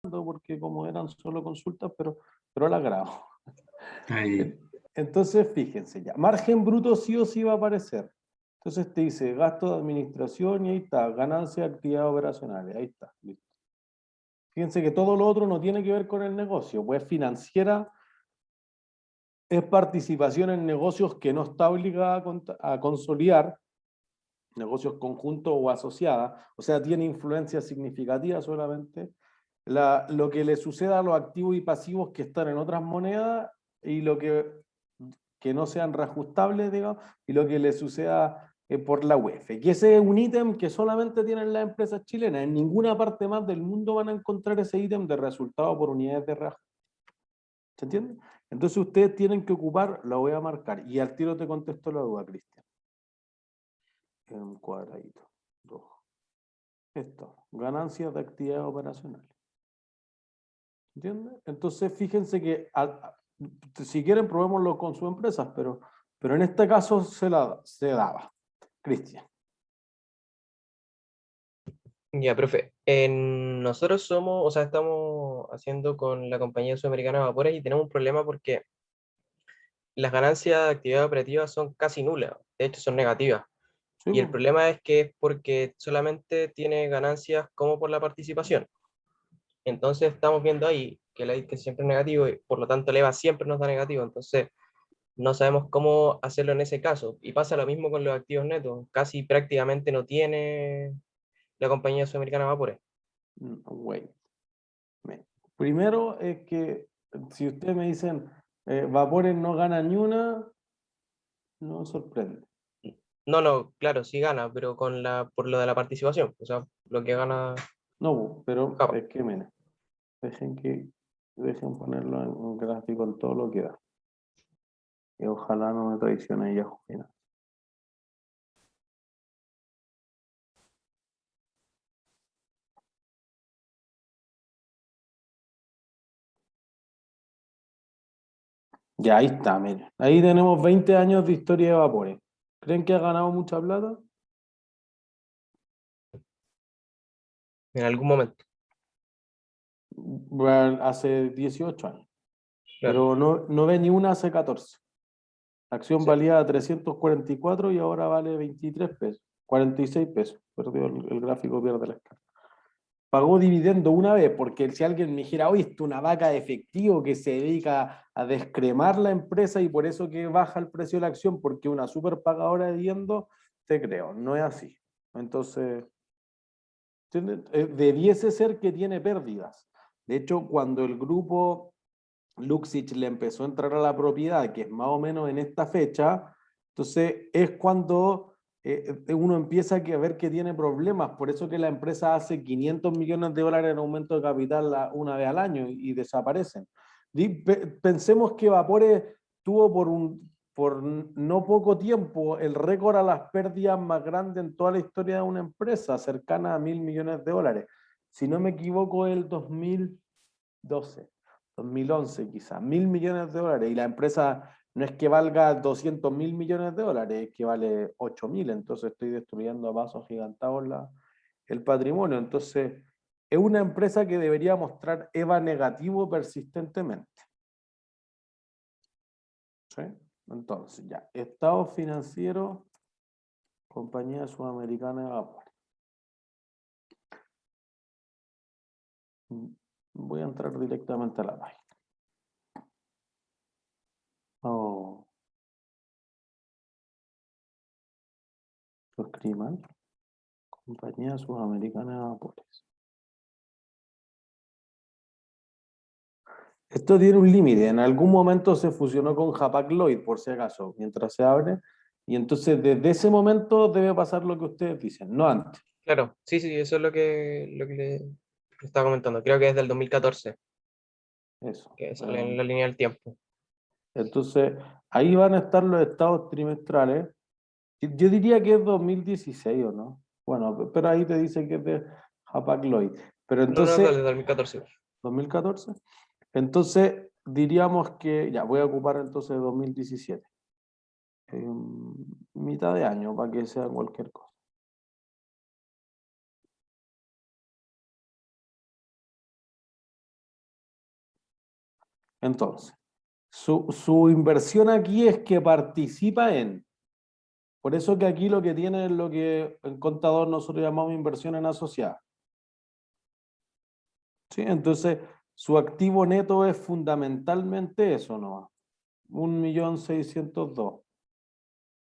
porque como eran solo consultas, pero las grabo. Ahí. Entonces, fíjense ya, margen bruto sí o sí va a aparecer. Entonces te dice gasto de administración y ahí está, ganancia de actividades operacionales, ahí está, listo. Fíjense que todo lo otro no tiene que ver con el negocio, pues financiera es participación en negocios que no está obligada a consolidar, negocios conjuntos o asociadas, o sea, tiene influencia significativa solamente. Lo que le suceda a los activos y pasivos que están en otras monedas y lo que no sean reajustables, digamos, y lo que le suceda por la UEF. Que ese es un ítem que solamente tienen las empresas chilenas. En ninguna parte más del mundo van a encontrar ese ítem de resultado por unidades de reajuste. ¿Se entiende? Entonces ustedes tienen que ocupar, lo voy a marcar, y al tiro te contesto la duda, Cristian. En un cuadradito. Rojo. Esto, ganancias de actividades operacionales. ¿Entiendes? Entonces fíjense que si quieren probémoslo con sus empresas, pero en este caso se daba. Cristian. Ya, profe. Nosotros somos, o sea, estamos haciendo con la compañía sudamericana de vapores y tenemos un problema porque las ganancias de actividad operativa son casi nulas, de hecho son negativas. Sí, Y el problema es que es porque solamente tiene ganancias como por la participación. Entonces estamos viendo ahí que el que siempre es negativo y por lo tanto el EVA siempre nos da negativo. Entonces no sabemos cómo hacerlo en ese caso. Y pasa lo mismo con los activos netos. Casi prácticamente no tiene la compañía sudamericana de vapores. wait. Primero es que si ustedes me dicen Vapores no gana ni una, no me sorprende. No, no, claro, sí gana, pero por lo de la participación. O sea, lo que gana No, pero Java. es que miren, dejen ponerlo en un gráfico en todo lo que da. Y ojalá no me traicione ya, Jovina. Ya, ahí está, miren. Ahí tenemos 20 años de historia de Vapores. ¿Creen que ha ganado mucha plata? En algún momento. Bueno, hace 18 años. Claro. Pero no ve ni una hace 14. La acción Sí. valía 344 y ahora vale 23 pesos. 46 pesos. Perdió el gráfico, pierde la escala. Pagó dividendo una vez, porque si alguien me dijera, oye, esto es una vaca de efectivo que se dedica a descremar la empresa y por eso que baja el precio de la acción, porque es una super pagadora de dividendos, te creo, no es así. Entonces, debiese ser que tiene pérdidas. De hecho, cuando el grupo Luxich le empezó a entrar a la propiedad, que es más o menos en esta fecha, entonces es cuando uno empieza a ver que tiene problemas. Por eso que la empresa hace 500 millones de dólares en aumento de capital una vez al año y desaparecen. Pensemos que Vapores tuvo por no poco tiempo el récord a las pérdidas más grandes en toda la historia de una empresa, cercana a 1.000 millones de dólares. Si no me equivoco, el 2012. 2011 quizás, 1.000 millones de dólares, y la empresa no es que valga 200.000 millones de dólares, es que vale 8.000, entonces estoy destruyendo a pasos gigantados el patrimonio. Entonces, es una empresa que debería mostrar EVA negativo persistentemente. ¿Sí? Entonces, ya, estado financiero, compañía sudamericana de vapor. Voy a entrar directamente a la página. Oh, lo escribí mal. Compañía sudamericana de vapores. Esto tiene un límite. En algún momento se fusionó con Hapag-Lloyd, por si acaso, mientras se abre. Y entonces desde ese momento debe pasar lo que ustedes dicen, no antes. Claro, sí, sí, eso es lo que le estaba comentando. Creo que es del 2014, Eso. que sale en la línea del tiempo. Entonces, ahí van a estar los estados trimestrales. Yo diría que es 2016, ¿o no? Bueno, pero ahí te dice que es de Hapag-Lloyd. Pero No, no, del entonces, 2014. 2014. Entonces, diríamos que, ya voy a ocupar entonces 2017. Mitad de año para que sea cualquier cosa. Entonces, su inversión aquí es que participa en. Por eso que aquí lo que tiene es lo que en contador nosotros llamamos inversión en asociada. ¿Sí? Entonces, su activo neto es fundamentalmente eso, ¿no? 1.602.000.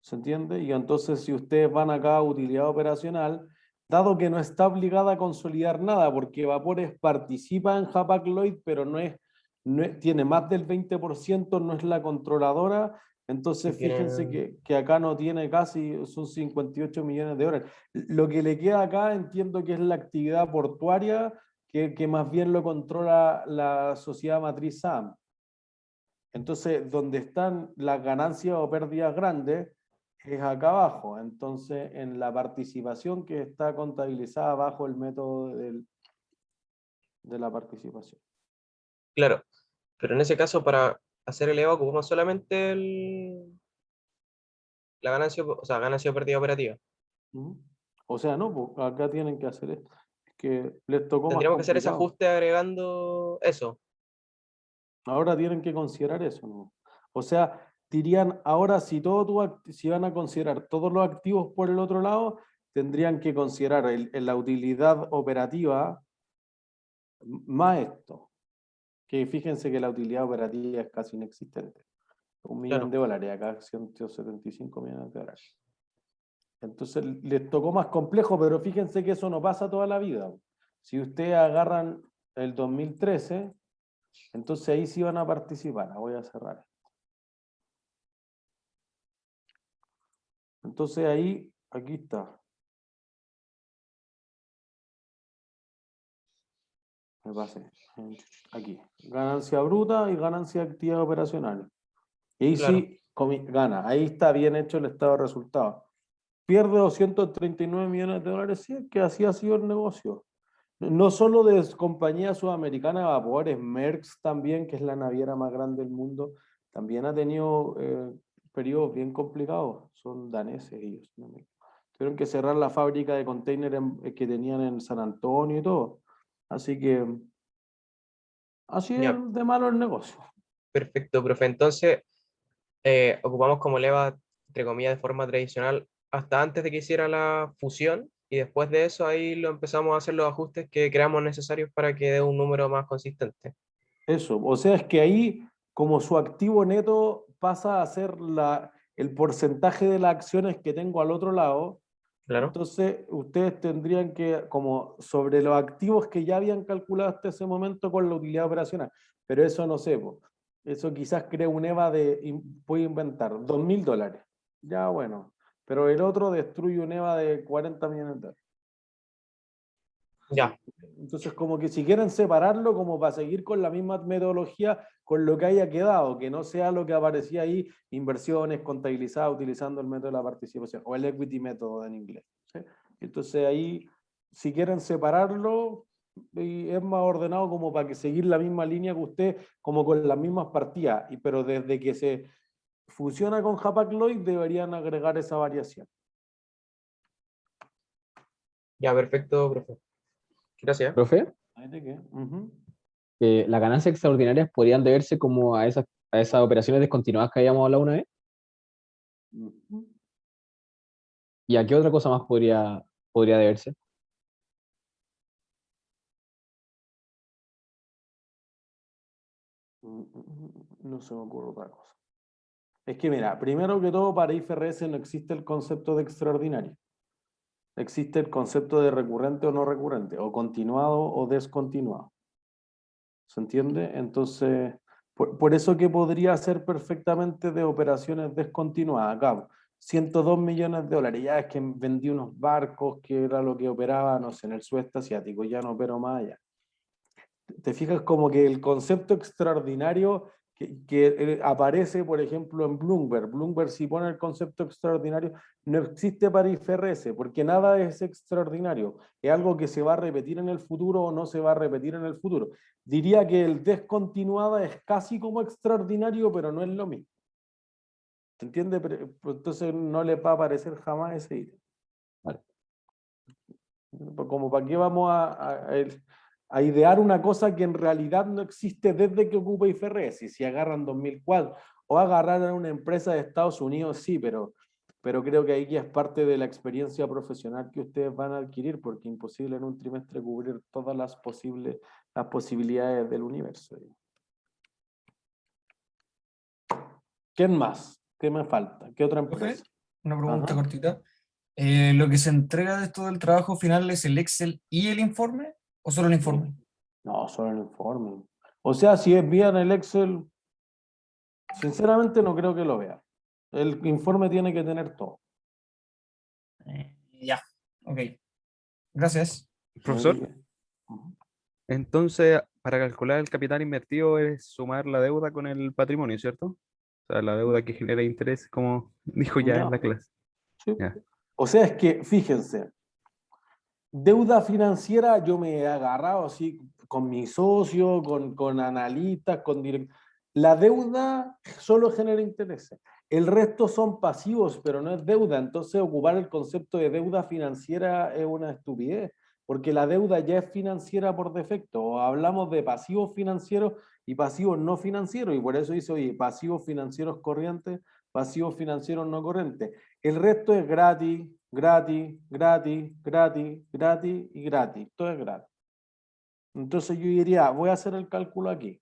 ¿Se entiende? Y entonces, si ustedes van acá a utilidad operacional, dado que no está obligada a consolidar nada, porque Vapores participa en Hapag-Lloyd, pero tiene más del 20%, no es la controladora, Y entonces fíjense tienen, que acá no tiene casi, son 58 millones de dólares. Lo que le queda acá entiendo que es la actividad portuaria, que más bien lo controla la sociedad matriz SAM. Entonces, donde están las ganancias o pérdidas grandes es acá abajo. Entonces, en la participación que está contabilizada bajo el método de la participación. claro, pero en ese caso para hacer el EVA ocupamos solamente la ganancia, o sea, ganancia o pérdida operativa. ¿Mm? O sea, no, pues acá tienen que hacer esto. Es que les tocó más Tendríamos que hacer ese complicado. ajuste agregando eso. Ahora tienen que considerar eso, ¿no? O sea, dirían, ahora si si van a considerar todos los activos por el otro lado, tendrían que considerar la utilidad operativa más esto. Que fíjense que la utilidad operativa es casi inexistente. $1.000.000 Claro, acá 175 millones de dólares. Entonces les tocó más complejo, pero fíjense que eso no pasa toda la vida. Si ustedes agarran el 2013, entonces ahí sí van a participar. La voy a cerrar. Entonces ahí, aquí está. Me pasé. Aquí. Ganancia bruta y ganancia de actividades operacionales. Y ahí claro. sí gana. Ahí está bien hecho el estado de resultados. Pierde 239 millones de dólares, sí, que así ha sido el negocio. No solo de compañías sudamericanas de vapores, Maersk también, que es la naviera más grande del mundo, también ha tenido periodos bien complicados. Son daneses ellos. ¿No? Tuvieron que cerrar la fábrica de containers que tenían en San Antonio y todo. Así que así es Ya, de malo el negocio. perfecto, profe. Entonces, ocupamos como leva, entre comillas, de forma tradicional hasta antes de que hiciera la fusión y después de eso ahí lo empezamos a hacer los ajustes que creamos necesarios para que dé un número más consistente. Eso, o sea, es que ahí, como su activo neto pasa a ser el porcentaje de las acciones que tengo al otro lado, Claro. entonces ustedes tendrían que, como sobre los activos que ya habían calculado hasta ese momento con la utilidad operacional, pero eso no sé, po. Eso quizás crea un EVA voy a inventar, $2.000. Ya bueno, pero el otro destruye un EVA de 40 millones de dólares. Ya, Entonces, como que si quieren separarlo, como para seguir con la misma metodología, con lo que haya quedado, que no sea lo que aparecía ahí, inversiones contabilizadas utilizando el método de la participación, o el equity método en inglés. ¿Sí? Entonces ahí, si quieren separarlo, y es más ordenado como para que seguir la misma línea que usted, como con las mismas partidas, pero desde que se fusiona con Hapag-Lloyd deberían agregar esa variación. ya, perfecto, profe. Gracias. Profe, ¿Ahí de qué? Ujú. las ganancias extraordinarias podrían deberse como a esas operaciones descontinuadas que habíamos hablado una vez. Ujú. ¿Y a qué otra cosa más podría deberse? No se me ocurre otra cosa. Es que mira, primero que todo para IFRS no existe el concepto de extraordinario. Existe el concepto de recurrente o no recurrente, o continuado o descontinuado. ¿Se entiende? Entonces, por eso que podría ser perfectamente de operaciones descontinuadas. Acá, 102 millones de dólares. Ya es que vendí unos barcos que era lo que operaba, no sé, en el sudeste asiático, ya no opero más allá. Te fijas como que el concepto extraordinario que aparece, por ejemplo, en Bloomberg. Bloomberg, si pone el concepto extraordinario, no existe para IFRS, porque nada es extraordinario. Es algo que se va a repetir en el futuro o no se va a repetir en el futuro. Diría que el descontinuada es casi como extraordinario, pero no es lo mismo. ¿Se entiende? Entonces no le va a aparecer jamás ese ítem. Vale. Como para qué vamos a idear una cosa que en realidad no existe desde que ocupa IFRS. Y si agarran 2004 o agarraran una empresa de Estados Unidos, sí, pero creo que ahí ya es parte de la experiencia profesional que ustedes van a adquirir, porque es imposible en un trimestre cubrir todas las posibilidades del universo. ¿Quién más? ¿Qué me falta? ¿Qué otra Profe, empresa? una pregunta Ajá. cortita. ¿Lo que se entrega de esto del trabajo final es el Excel y el informe o solo el informe? No, solo el informe. O sea, si es bien el Excel, sinceramente no creo que lo vea. El informe tiene que tener todo. Ya, ok. Gracias. Muy Profesor, bien. Ujú. entonces para calcular el capital invertido es sumar la deuda con el patrimonio, ¿cierto? O sea, la deuda que genera interés, como dijo ya Ya, en la clase. sí. Ya. O sea, es que, fíjense, deuda financiera yo me he agarrado así con mi socio, con analistas, con directores. La deuda solo genera intereses. El resto son pasivos, pero no es deuda. Entonces, ocupar el concepto de deuda financiera es una estupidez, porque la deuda ya es financiera por defecto. O hablamos de pasivos financieros y pasivos no financieros, y por eso dice, oye, pasivos financieros corrientes, pasivos financieros no corrientes. El resto es gratis, gratis, gratis, gratis, gratis y gratis. Todo es gratis. Entonces yo diría, voy a hacer el cálculo aquí.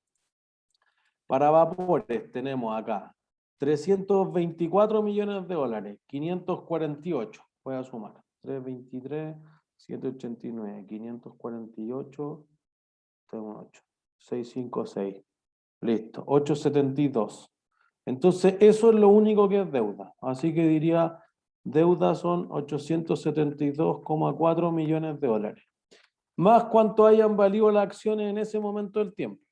Para vapores tenemos acá 324 millones de dólares, 548. Voy a sumar. 323, 789, 548, tengo 8, 656. Listo, 872. Entonces, eso es lo único que es deuda. Así que diría, deuda son 872,4 millones de dólares. Más cuánto hayan valido las acciones en ese momento del tiempo.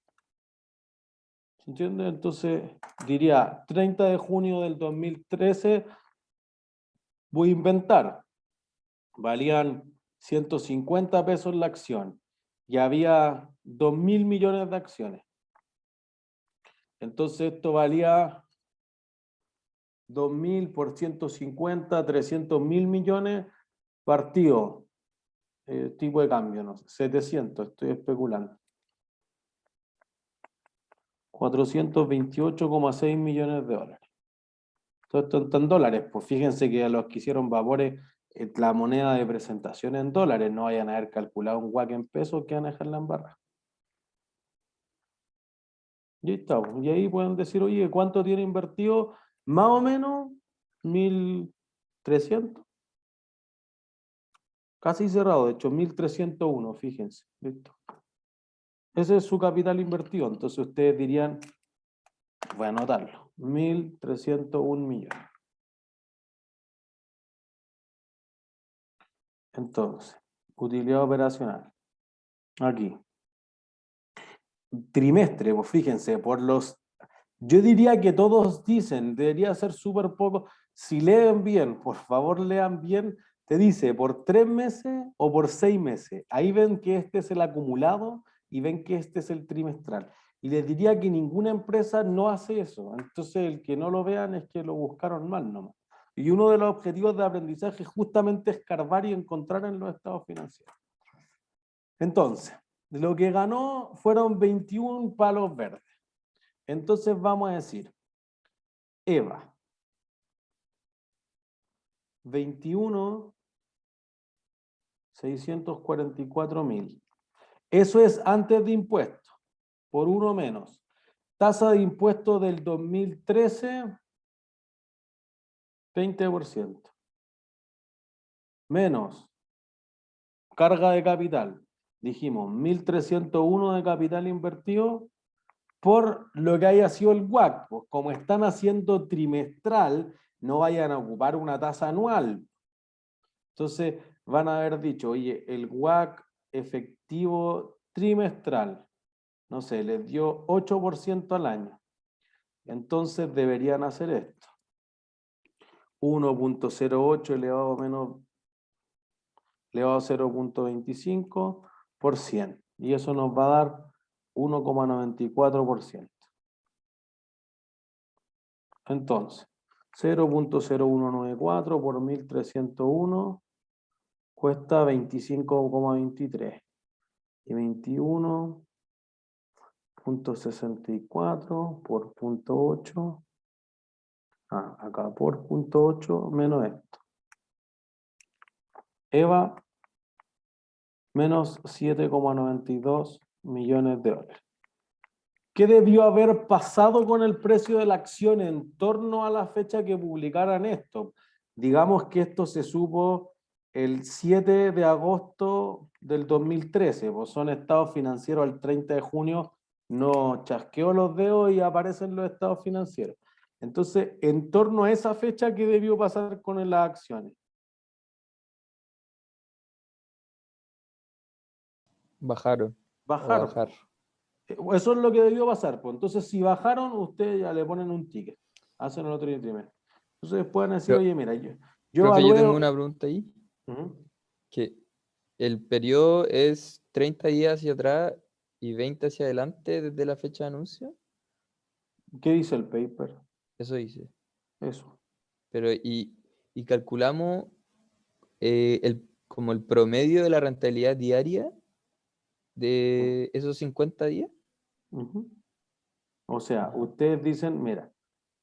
¿Se entiende? Entonces, diría, 30 de junio del 2013, voy a inventar. Valían 150 pesos la acción y había 2.000 millones de acciones. Entonces, esto valía 2.000 por 150, 300.000 millones partido, tipo de cambio, no sé, 700, estoy especulando. 428,6 millones de dólares. Todo esto está en dólares, pues fíjense que a los que hicieron vapores, la moneda de presentación en dólares, no vayan a haber calculado un WACC en pesos que van a dejarla en barra. Y ahí está, y ahí pueden decir, oye, ¿cuánto tiene invertido? Más o menos 1.300. Casi cerrado, de hecho, 1.301, fíjense. Listo. Ese es su capital invertido. Entonces ustedes dirían, voy a anotarlo, 1.301 millones. Entonces, utilidad operacional. Aquí. Trimestre, pues fíjense, yo diría que todos dicen, debería ser súper poco. Si leen bien, por favor lean bien, te dice por 3 meses o por 6 meses. Ahí ven que este es el acumulado y ven que este es el trimestral. Y les diría que ninguna empresa no hace eso. Entonces, el que no lo vean es que lo buscaron mal nomás. Y uno de los objetivos de aprendizaje es justamente escarbar y encontrar en los estados financieros. Entonces, lo que ganó fueron 21 palos verdes. Entonces vamos a decir, EVA, 21, 644.000. Eso es antes de impuestos, por uno menos. Tasa de impuesto del 2013, 20%. Menos carga de capital. Dijimos, 1.301 de capital invertido por lo que haya sido el WACC. Pues como están haciendo trimestral, no vayan a ocupar una tasa anual. Entonces van a haber dicho, oye, el WACC efectivo trimestral, no sé, les dio 8% al año. Entonces deberían hacer esto. 1.08 elevado a 0.25 por 100. Y eso nos va a dar 1,94%. Entonces, 0.0194 por 1.301 cuesta 25,23. y 21.64 por punto 8. Acá por punto 8 menos esto. EVA menos 7,92 millones de dólares. ¿Qué debió haber pasado con el precio de la acción en torno a la fecha que publicaran esto? Digamos que esto se supo el 7 de agosto del 2013, pues son estados financieros al 30 de junio, no chasqueó los dedos y aparecen los estados financieros. Entonces, en torno a esa fecha, ¿qué debió pasar con las acciones? Bajaron. O Bajaron. bajar. Eso es lo que debió pasar. Pues. Entonces, si bajaron, ustedes ya le ponen un ticket. Hacen el otro trimestre. Entonces, pueden decir, Pero, oye, mira, yo profe, yo evalué... tengo una pregunta ahí, Ujú. que el periodo es 30 días hacia atrás y 20 hacia adelante desde la fecha de anuncio. ¿Qué dice el paper? Eso dice. Eso. Pero, y calculamos como el promedio de la rentabilidad diaria de esos 50 días. Ujú. O sea, ustedes dicen, mira,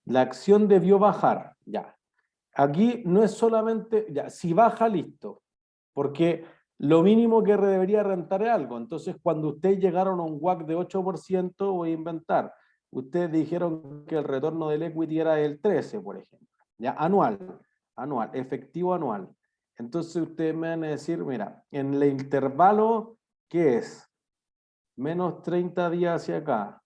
la acción debió bajar, ya. Aquí no es solamente, ya, si baja, listo. Porque lo mínimo que debería rentar es algo. Entonces, cuando ustedes llegaron a un WACC de 8%, voy a inventar. Ustedes dijeron que el retorno del equity era del 13, por ejemplo. Ya, anual, efectivo anual. Entonces, ustedes me van a decir, mira, en el intervalo, ¿qué es? Menos 30 días hacia acá,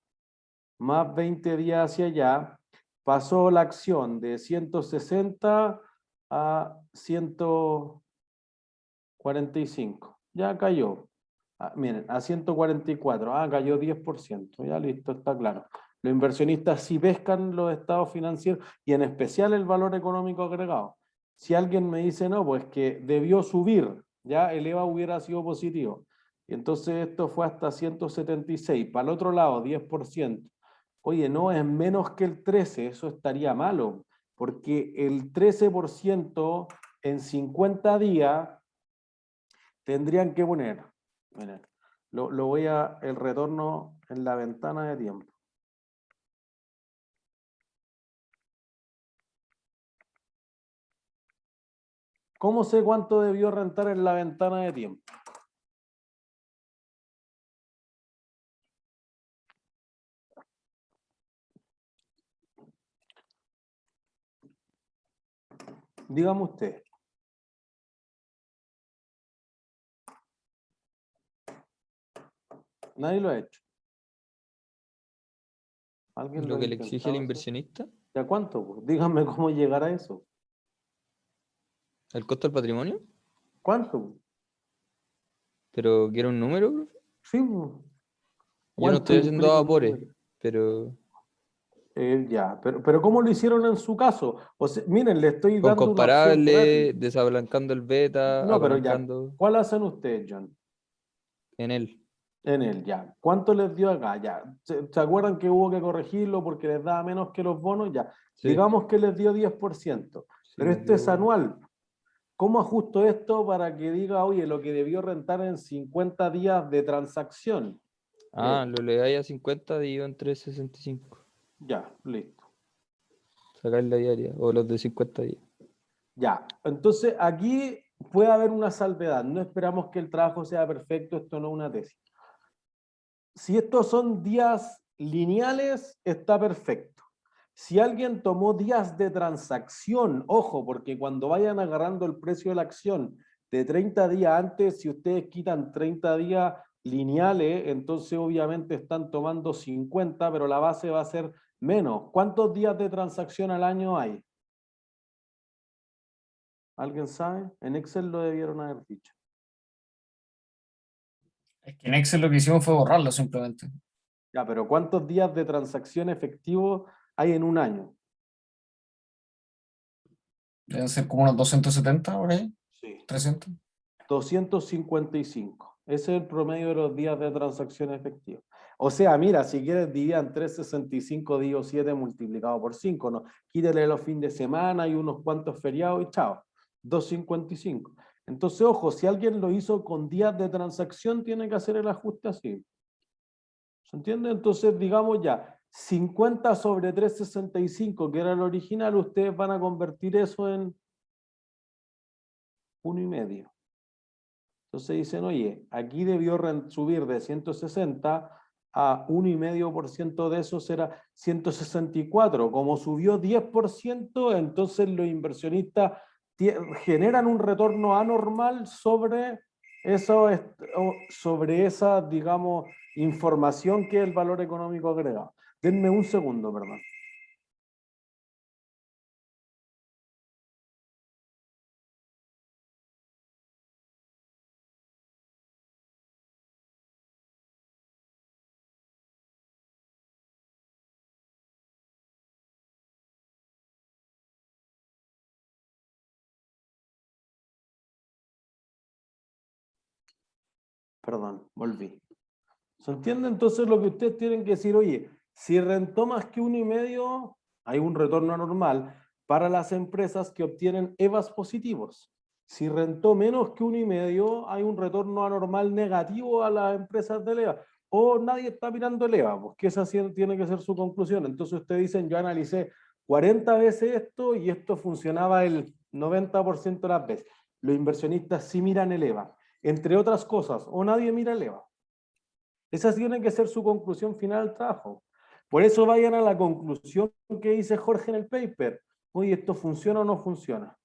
más 20 días hacia allá, pasó la acción de 160 a 145. Ya cayó. Miren, a 144. Cayó 10%. Ya listo, está claro. Los inversionistas sí pescan los estados financieros y en especial el valor económico agregado. Si alguien me dice, no, pues que debió subir, ya el EVA hubiera sido positivo. Y entonces esto fue hasta 176. Para el otro lado, 10%. Oye, no, es menos que el 13%, eso estaría malo, porque el 13% en 50 días tendrían que poner, miren, el retorno en la ventana de tiempo. ¿Cómo sé cuánto debió rentar en la ventana de tiempo? Dígame usted. Nadie lo ha hecho. ¿Alguien Lo ha que le exige el intentado eso? inversionista, ¿Ya cuánto? Pues? Díganme cómo llegar a eso. el costo del patrimonio, ¿Cuánto? pero quiero un número, profe. Sí. Yo no ¿Cuánto estoy haciendo implica un vapores, número? pero Ya, pero ¿cómo lo hicieron en su caso? O sea, miren, le estoy con dando una opción gratis. comparable, desabalancando el beta, No, pero ya, apalancando ¿cuál hacen ustedes, John? en él. En él, ya. ¿Cuánto les dio acá? Ya. ¿Se acuerdan que hubo que corregirlo porque les daba menos que los bonos? Ya. Sí, Digamos que les dio 10%, sí, pero me esto es dio- anual. ¿Cómo ajusto esto para que diga, oye, lo que debió rentar en 50 días de transacción? lo le dais a 50, dividido en 365. Ya, listo. Sacar la diaria, o los de 50 días. Ya. Entonces, aquí puede haber una salvedad. No esperamos que el trabajo sea perfecto, esto no es una tesis. Si estos son días lineales, está perfecto. Si alguien tomó días de transacción, ojo, porque cuando vayan agarrando el precio de la acción de 30 días antes, si ustedes quitan 30 días lineales, entonces obviamente están tomando 50, pero la base va a ser menos. ¿Cuántos días de transacción al año hay? ¿Alguien sabe? En Excel lo debieron haber dicho. Es que en Excel lo que hicimos fue borrarlo simplemente. Ya, pero ¿cuántos días de transacción efectivo hay en un año? Deben ser como unos 270 por ahí, Sí. 300. 255. Ese es el promedio de los días de transacción efectiva. O sea, mira, si quieres dividir 365 dividido 7 multiplicado por 5, ¿no? Quítale los fines de semana y unos cuantos feriados y chao. 255. Entonces, ojo, si alguien lo hizo con días de transacción, tiene que hacer el ajuste así. ¿Se entiende? Entonces, digamos ya, 50 sobre 365, que era el original, ustedes van a convertir eso en 1,5. Entonces dicen, oye, aquí debió subir de 160 a 1,5% de eso será 164. Como subió 10%, entonces los inversionistas generan un retorno anormal sobre eso, sobre esa, digamos, información que es el valor económico agregado. Denme un segundo, perdón. Perdón, volví. ¿Se entiende? Entonces lo que ustedes tienen que decir, oye, si rentó más que 1,5, hay un retorno anormal para las empresas que obtienen EVAs positivos. Si rentó menos que 1,5, hay un retorno anormal negativo a las empresas del EVA. O nadie está mirando el EVA, porque esa tiene que ser su conclusión. Entonces ustedes dicen, yo analicé 40 veces esto y esto funcionaba el 90% de las veces. Los inversionistas sí miran el EVA, entre otras cosas, o nadie mira el EVA. Esa tiene que ser su conclusión final del trabajo. Por eso vayan a la conclusión que dice Jorge en el paper. Oye, ¿esto funciona o no funciona?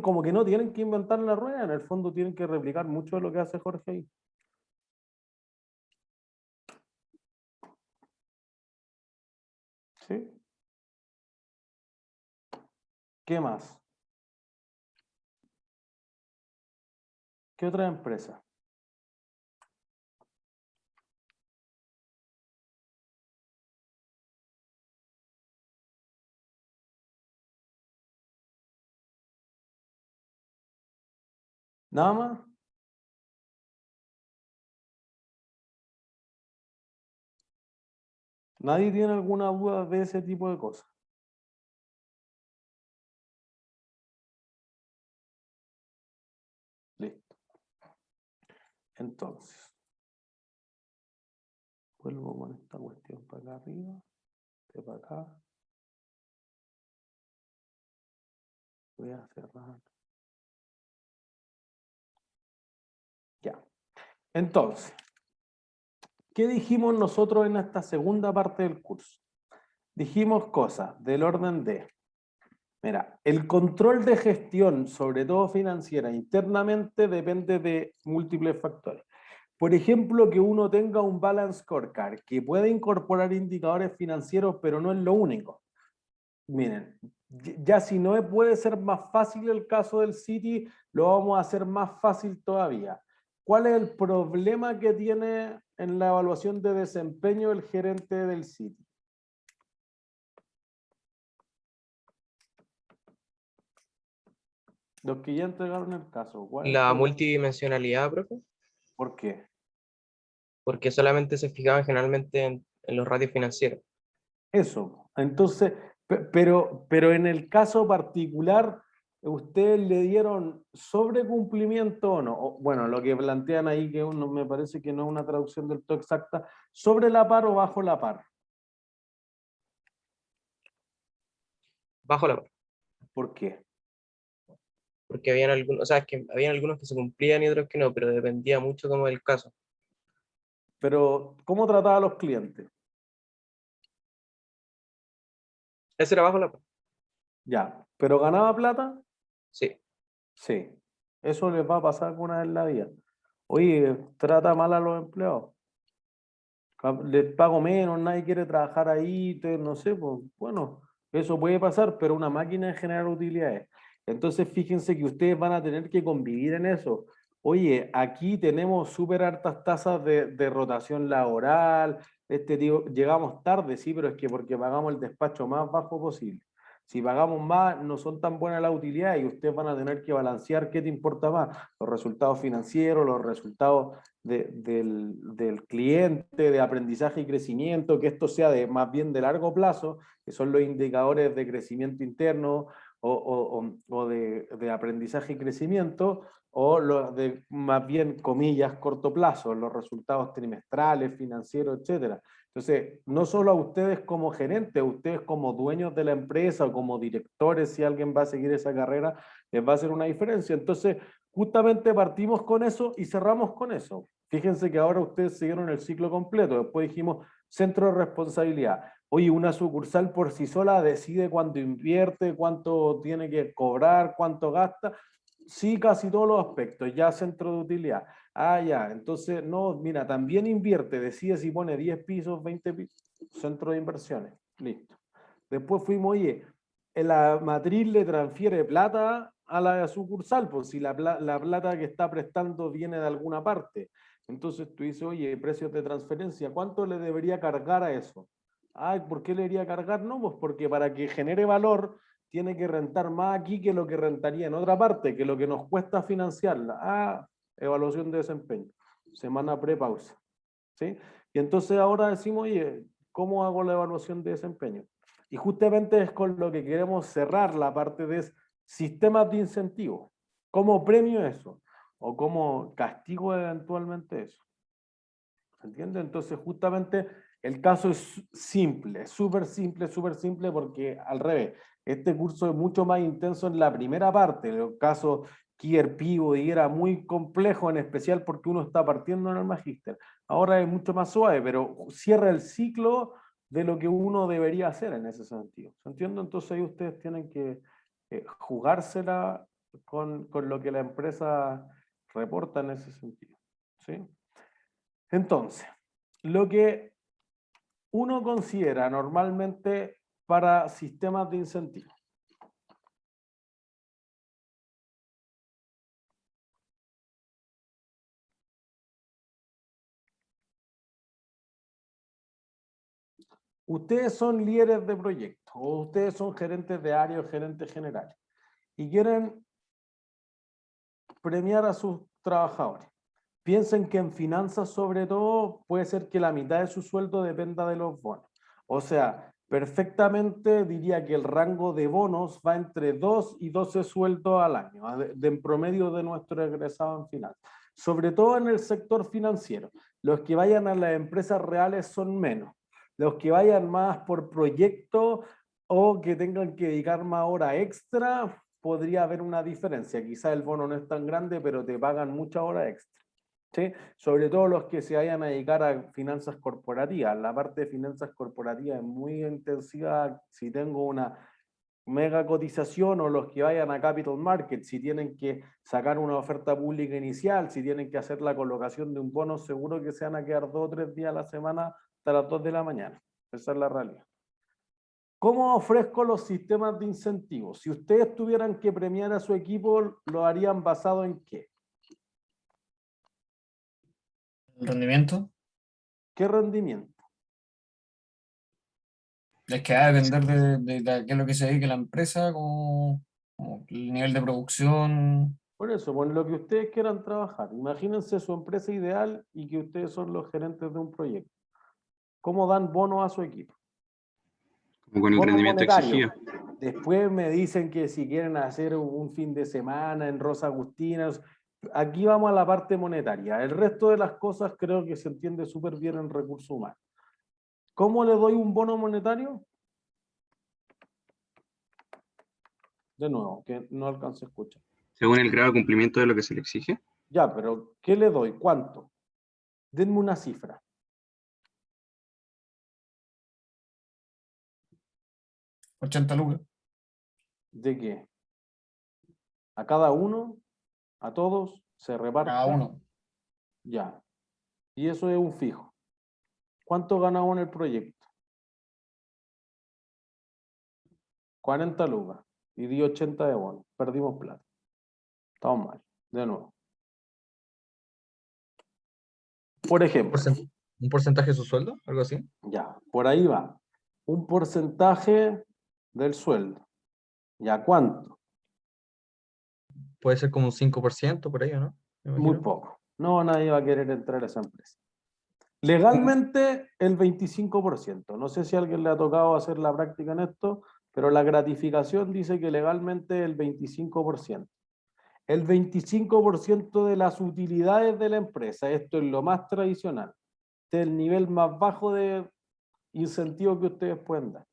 Como que no tienen que inventar la rueda, en el fondo tienen que replicar mucho de lo que hace Jorge ahí. ¿Sí? ¿Qué más? ¿Qué otra empresa? ¿Nada más? ¿Nadie tiene alguna duda de ese tipo de cosas? Listo. Entonces, vuelvo con esta cuestión para acá arriba, de para acá. Voy a cerrar. Ya. Entonces, ¿qué dijimos nosotros en esta segunda parte del curso? Dijimos cosas del orden de, mira, el control de gestión, sobre todo financiera, internamente depende de múltiples factores. Por ejemplo, que uno tenga un balance scorecard, que puede incorporar indicadores financieros, pero no es lo único. Miren, ya si no puede ser más fácil el caso del Citi, lo vamos a hacer más fácil todavía. ¿Cuál es el problema que tiene en la evaluación de desempeño el gerente del Citi? Los que ya entregaron el caso. ¿Cuál es el La problema? multidimensionalidad, profe, ¿Por qué? porque solamente se fijaban generalmente en los ratios financieros. Eso. Entonces, pero en el caso particular, ¿ustedes le dieron sobrecumplimiento o no? Bueno, lo que plantean ahí, que uno me parece que no es una traducción del todo exacta, ¿sobre la par o bajo la par? Bajo la par, ¿Por qué? porque habían algunos, o sea, es que habían algunos que se cumplían y otros que no, pero dependía mucho como del caso. Pero, ¿cómo trataba a los clientes? Ese era bajo la par, Ya, ¿pero ganaba plata? sí. Sí. Eso les va a pasar alguna vez en la vida. Oye, trata mal a los empleados. Les pago menos, nadie quiere trabajar ahí, no sé, pues bueno, eso puede pasar, pero una máquina es generar utilidades. Entonces, fíjense que ustedes van a tener que convivir en eso. Oye, aquí tenemos súper hartas tasas de rotación laboral, llegamos tarde, sí, pero es que porque pagamos el despacho más bajo posible. Si pagamos más, no son tan buenas las utilidades y ustedes van a tener que balancear qué te importa más, los resultados financieros, los resultados del cliente, de aprendizaje y crecimiento, que esto sea más bien de largo plazo, que son los indicadores de crecimiento interno, o de aprendizaje y crecimiento, o los de más bien, comillas, corto plazo, los resultados trimestrales, financieros, etcétera. Entonces, no solo a ustedes como gerentes, a ustedes como dueños de la empresa o como directores, si alguien va a seguir esa carrera, les va a hacer una diferencia. Entonces, justamente partimos con eso y cerramos con eso. Fíjense que ahora ustedes siguieron el ciclo completo. Después dijimos centro de responsabilidad. Oye, una sucursal por sí sola decide cuánto invierte, cuánto tiene que cobrar, cuánto gasta. Sí, casi todos los aspectos. Ya centro de utilidad. Ah, ya. Entonces, no, mira, también invierte. Decide si pone 10 pisos, 20 pisos. Centro de inversiones. Listo. Después fuimos, oye, la matriz le transfiere plata a la sucursal, pues si la plata que está prestando viene de alguna parte. Entonces tú dices, oye, precios de transferencia, ¿cuánto le debería cargar a eso? Ay, ¿por qué le debería cargar? No, pues porque para que genere valor tiene que rentar más aquí que lo que rentaría en otra parte, que lo que nos cuesta financiarla. Ah, evaluación de desempeño. Semana pre-pausa. ¿Sí? Y entonces ahora decimos, oye, ¿cómo hago la evaluación de desempeño? Y justamente es con lo que queremos cerrar la parte de sistemas de incentivos. ¿Cómo premio eso? ¿O cómo castigo eventualmente eso? ¿Se entiende? Entonces justamente el caso es simple, súper simple, porque al revés, este curso es mucho más intenso en la primera parte. El caso Kier Pivot y era muy complejo, en especial porque uno está partiendo en el magíster. Ahora es mucho más suave, pero cierra el ciclo de lo que uno debería hacer en ese sentido. ¿Se entiende? Entonces ahí ustedes tienen que jugársela con lo que la empresa reporta en ese sentido. ¿Sí? Entonces, lo que uno considera normalmente para sistemas de incentivos. Ustedes son líderes de proyectos, o ustedes son gerentes de área o gerentes generales, y quieren premiar a sus trabajadores. Piensen que en finanzas, sobre todo, puede ser que la mitad de su sueldo dependa de los bonos. O sea, perfectamente diría que el rango de bonos va entre 2 y 12 sueldos al año, en promedio de nuestro egresado en finanzas. Sobre todo en el sector financiero. Los que vayan a las empresas reales son menos. Los que vayan más por proyecto o que tengan que dedicar más hora extra, podría haber una diferencia. Quizá el bono no es tan grande, pero te pagan mucha hora extra. ¿Sí? Sobre todo los que se vayan a dedicar a finanzas corporativas. La parte de finanzas corporativas es muy intensiva. Si tengo una mega cotización, o los que vayan a capital market, si tienen que sacar una oferta pública inicial, si tienen que hacer la colocación de un bono, seguro que se van a quedar 2 o 3 días a la semana hasta las 2 de la mañana. Esa es la realidad. ¿Cómo ofrezco los sistemas de incentivos? Si ustedes tuvieran que premiar a su equipo, ¿lo harían basado en qué? El rendimiento ¿Qué rendimiento? es que va a depender de qué es lo que se dedique la empresa, como el nivel de producción. Por eso, por lo que ustedes quieran trabajar. Imagínense su empresa ideal y que ustedes son los gerentes de un proyecto. ¿Cómo dan bonos a su equipo? Como con el Bonos rendimiento monetarios. exigido. Después me dicen que si quieren hacer un fin de semana en Rosa Agustina, aquí vamos a la parte monetaria. El resto de las cosas creo que se entiende súper bien en recursos humanos. ¿Cómo le doy un bono monetario? De nuevo, que no alcance a escuchar. Según el grado de cumplimiento de lo que se le exige. Ya, pero ¿qué le doy? ¿Cuánto? Denme una cifra. 80 lucas. ¿De qué? ¿A cada uno? ¿A todos? ¿Se reparte? Cada uno. Ya. Y eso es un fijo. ¿Cuánto ganamos en el proyecto? 40 lucas. Y di 80 de bono. Perdimos plata. Estamos mal. De nuevo. Por ejemplo, ¿Un porcentaje de su sueldo? ¿Algo así? ya, por ahí va. Un porcentaje del sueldo. ¿Ya cuánto? Puede ser como un 5% por ahí, ¿o no? Me Muy imagino. poco. No, nadie va a querer entrar a esa empresa. Legalmente, el 25%. No sé si a alguien le ha tocado hacer la práctica en esto, pero la gratificación dice que legalmente el 25%. El 25% de las utilidades de la empresa, esto es lo más tradicional, este es el nivel más bajo de incentivo que ustedes pueden dar.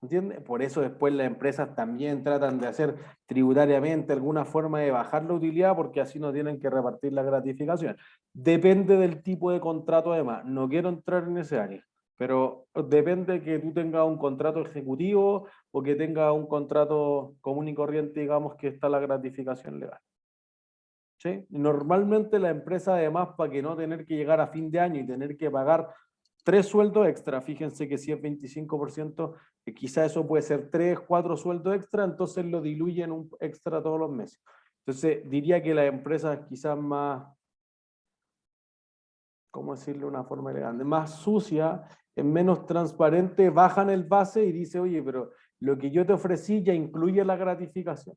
¿Entiendes? Por eso después las empresas también tratan de hacer tributariamente alguna forma de bajar la utilidad porque así no tienen que repartir la gratificación. Depende del tipo de contrato además. No quiero entrar en ese área, pero depende que tú tengas un contrato ejecutivo o que tengas un contrato común y corriente, digamos que está la gratificación legal. ¿Sí? Normalmente la empresa además para que no tener que llegar a fin de año y tener que pagar 3 sueldos extra, fíjense que si es 25%, quizá eso puede ser 3, 4 sueldos extra, entonces lo diluyen un extra todos los meses. Entonces diría que las empresas quizás más, ¿cómo decirlo de una forma elegante? Más sucia, menos transparente, bajan el base y dice, oye, pero lo que yo te ofrecí ya incluye la gratificación.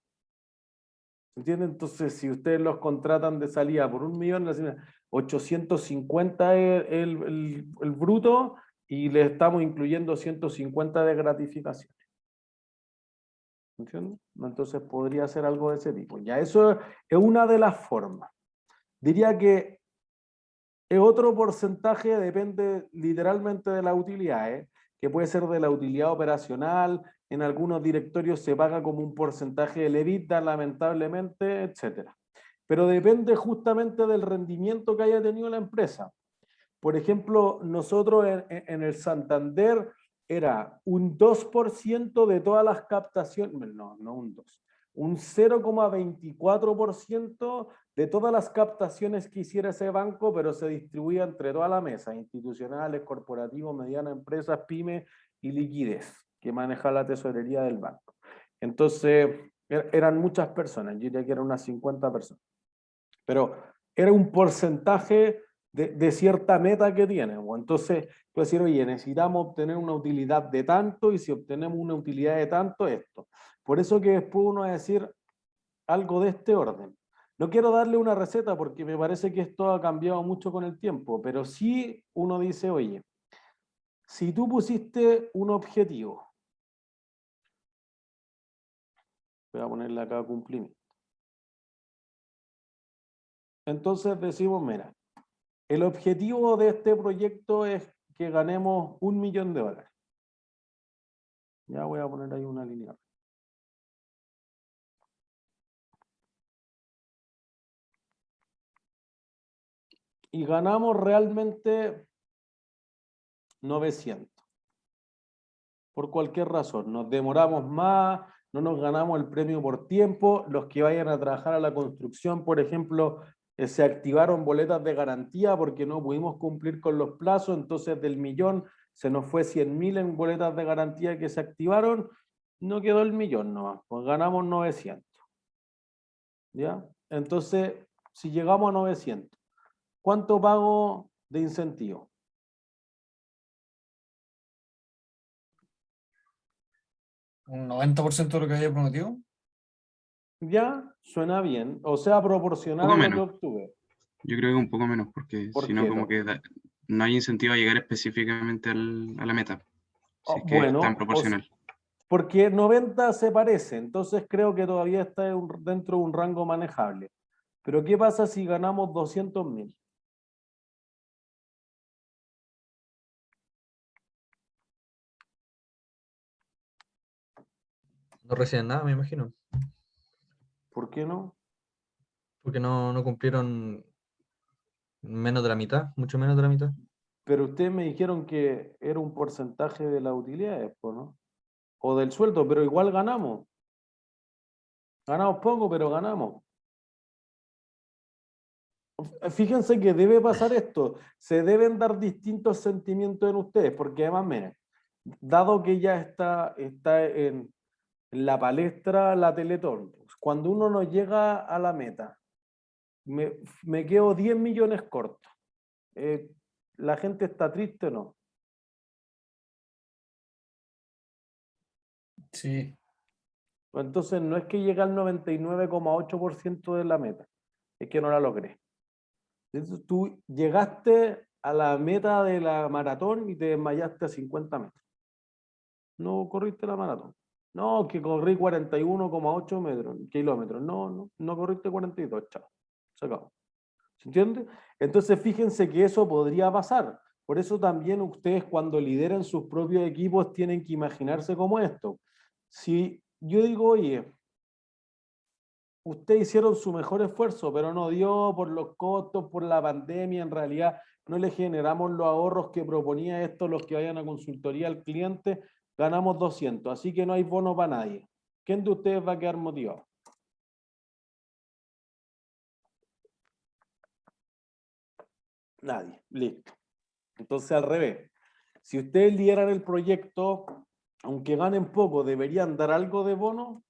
¿Entienden? Entonces, si ustedes los contratan de salida por 1.000.000, le dicen 850 el bruto y le estamos incluyendo 150 de gratificación. ¿Entienden? Entonces podría ser algo de ese tipo. Ya eso es una de las formas. Diría que es otro porcentaje, depende literalmente de las utilidades, que puede ser de la utilidad operacional, en algunos directorios se paga como un porcentaje del EBITDA, lamentablemente, etc. Pero depende justamente del rendimiento que haya tenido la empresa. Por ejemplo, nosotros en el Santander era un 2% de todas las captaciones, no un 2, un 0,24% de todas las captaciones que hiciera ese banco, pero se distribuía entre toda la mesa, institucionales, corporativos, medianas empresas, pymes y liquidez, que maneja la tesorería del banco. Entonces, eran muchas personas, yo diría que eran unas 50 personas, pero era un porcentaje de cierta meta que tiene. Entonces, tú decir, oye, necesitamos obtener una utilidad de tanto, y si obtenemos una utilidad de tanto, esto. Por eso que después uno va a decir algo de este orden. No quiero darle una receta porque me parece que esto ha cambiado mucho con el tiempo, pero sí uno dice, oye, si tú pusiste un objetivo, voy a ponerle acá cumplimiento. Entonces decimos, mira, el objetivo de este proyecto es que ganemos $1.000.000. Ya voy a poner ahí una línea. Y ganamos realmente 900. Por cualquier razón. Nos demoramos más, no nos ganamos el premio por tiempo. Los que vayan a trabajar a la construcción, por ejemplo, se activaron boletas de garantía porque no pudimos cumplir con los plazos. Entonces del millón se nos fue 100.000 en boletas de garantía que se activaron. No quedó el millón nomás, pues ganamos 900. ¿Ya? Entonces, si llegamos a 900, ¿cuánto pago de incentivo? Un 90% de lo que había prometido. Ya, suena bien. O sea, proporcional Poco a lo que menos. obtuve. Yo creo que un poco menos, porque ¿Por si no, qué como no? que no hay incentivo a llegar específicamente a la meta, si es que es tan Bueno, proporcional. porque 90 se parece, entonces creo que todavía está dentro de un rango manejable. Pero ¿qué pasa si ganamos 200.000? No reciben nada, me imagino, ¿Por qué no? porque no cumplieron menos de la mitad, mucho menos de la mitad. Pero ustedes me dijeron que era un porcentaje de las utilidades, ¿no? O del sueldo, pero igual ganamos. Ganamos poco, pero ganamos. Fíjense que debe pasar esto. Se deben dar distintos sentimientos en ustedes, porque además, miren, dado que ya está en la palestra la Teletón, cuando uno no llega a la meta, me quedo 10 millones corto. ¿La gente está triste o no? Sí. Entonces no es que llegue al 99,8% de la meta, es que no la logré. Entonces, tú llegaste a la meta de la maratón y te desmayaste a 50 metros. no corriste la maratón. No, que corrí 41,8 kilómetros. No corriste 42, chao. Se acabó. ¿Se entiende? Entonces fíjense que eso podría pasar. Por eso también ustedes cuando lideran sus propios equipos tienen que imaginarse como esto. Si yo digo, oye, ustedes hicieron su mejor esfuerzo, pero no dio por los costos, por la pandemia, en realidad no le generamos los ahorros que proponía esto, los que vayan a consultoría al cliente, ganamos 200, así que no hay bono para nadie. ¿Quién de ustedes va a quedar motivado? Nadie, listo. Entonces al revés, si ustedes lideran el proyecto, aunque ganen poco, deberían dar algo de bono.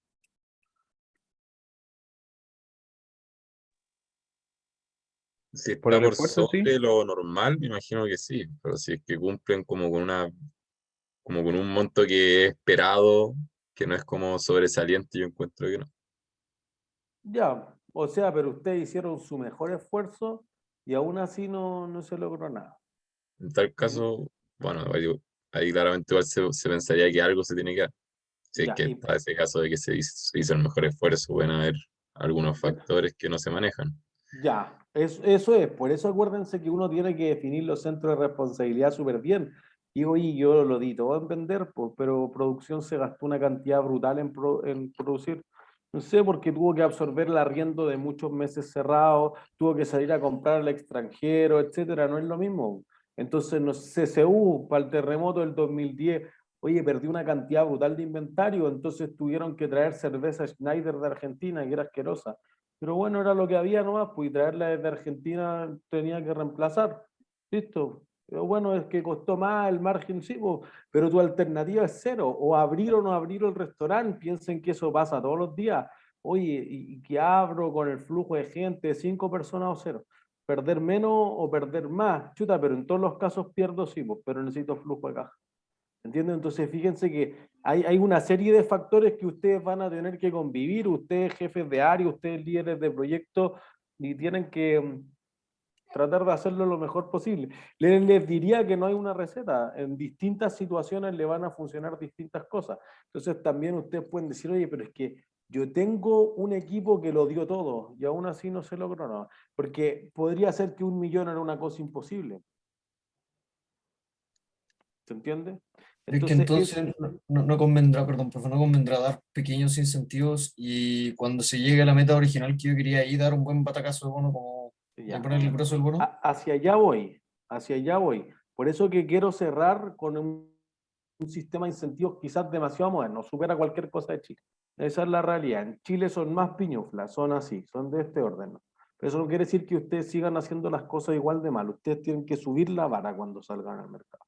Si Por está el por esfuerzo, sí. sobre lo normal, me imagino que sí, pero si es que cumplen como con como con un monto que es esperado, que no es como sobresaliente, yo encuentro que no. Ya, o sea, pero ustedes hicieron su mejor esfuerzo y aún así no se logró nada. En tal caso, bueno, ahí claramente igual se pensaría que algo se tiene que dar. Si es Ya, que para ese caso de que se hizo el mejor esfuerzo, pueden haber algunos factores que no se manejan. ya, eso es. Por eso acuérdense que uno tiene que definir los centros de responsabilidad súper bien. Y oye, yo lo di todo en vender, pues, pero producción se gastó una cantidad brutal en producir. No sé, porque tuvo que absorber el arriendo de muchos meses cerrados, tuvo que salir a comprar al extranjero, etcétera. No es lo mismo. Entonces, no sé, CCU, para el terremoto del 2010, oye, perdí una cantidad brutal de inventario, entonces tuvieron que traer cerveza Schneider de Argentina, que era asquerosa. Pero bueno, era lo que había nomás, pues y traerla desde Argentina tenía que reemplazar. Listo. Pero bueno, es que costó más el margen, sí, pues, pero tu alternativa es cero. O abrir o no abrir el restaurante. Piensen que eso pasa todos los días. Oye, y que abro con el flujo de gente, 5 personas o cero. Perder menos o perder más. Chuta, pero en todos los casos pierdo, sí, pues, pero necesito flujo de caja. ¿Entienden? Entonces, fíjense que hay una serie de factores que ustedes van a tener que convivir, ustedes jefes de área, ustedes líderes de proyecto, y tienen que tratar de hacerlo lo mejor posible. Les diría que no hay una receta, en distintas situaciones le van a funcionar distintas cosas. Entonces, también ustedes pueden decir, oye, pero es que yo tengo un equipo que lo dio todo y aún así no se logró nada, porque podría ser que 1 millón era una cosa imposible. ¿Se entiende? Es que Entonces, entonces no convendrá, perdón, profe, no convendrá dar pequeños incentivos y cuando se llegue a la meta original que yo quería ahí, dar un buen batacazo de bono, como ya. ponerle el brazo del bono. Hacia allá voy, hacia allá voy. Por eso que quiero cerrar con un sistema de incentivos quizás demasiado moderno, supera cualquier cosa de Chile. Esa es la realidad. En Chile son más piñuflas, son así, son de este orden, ¿no? Pero eso no quiere decir que ustedes sigan haciendo las cosas igual de mal. Ustedes tienen que subir la vara cuando salgan al mercado.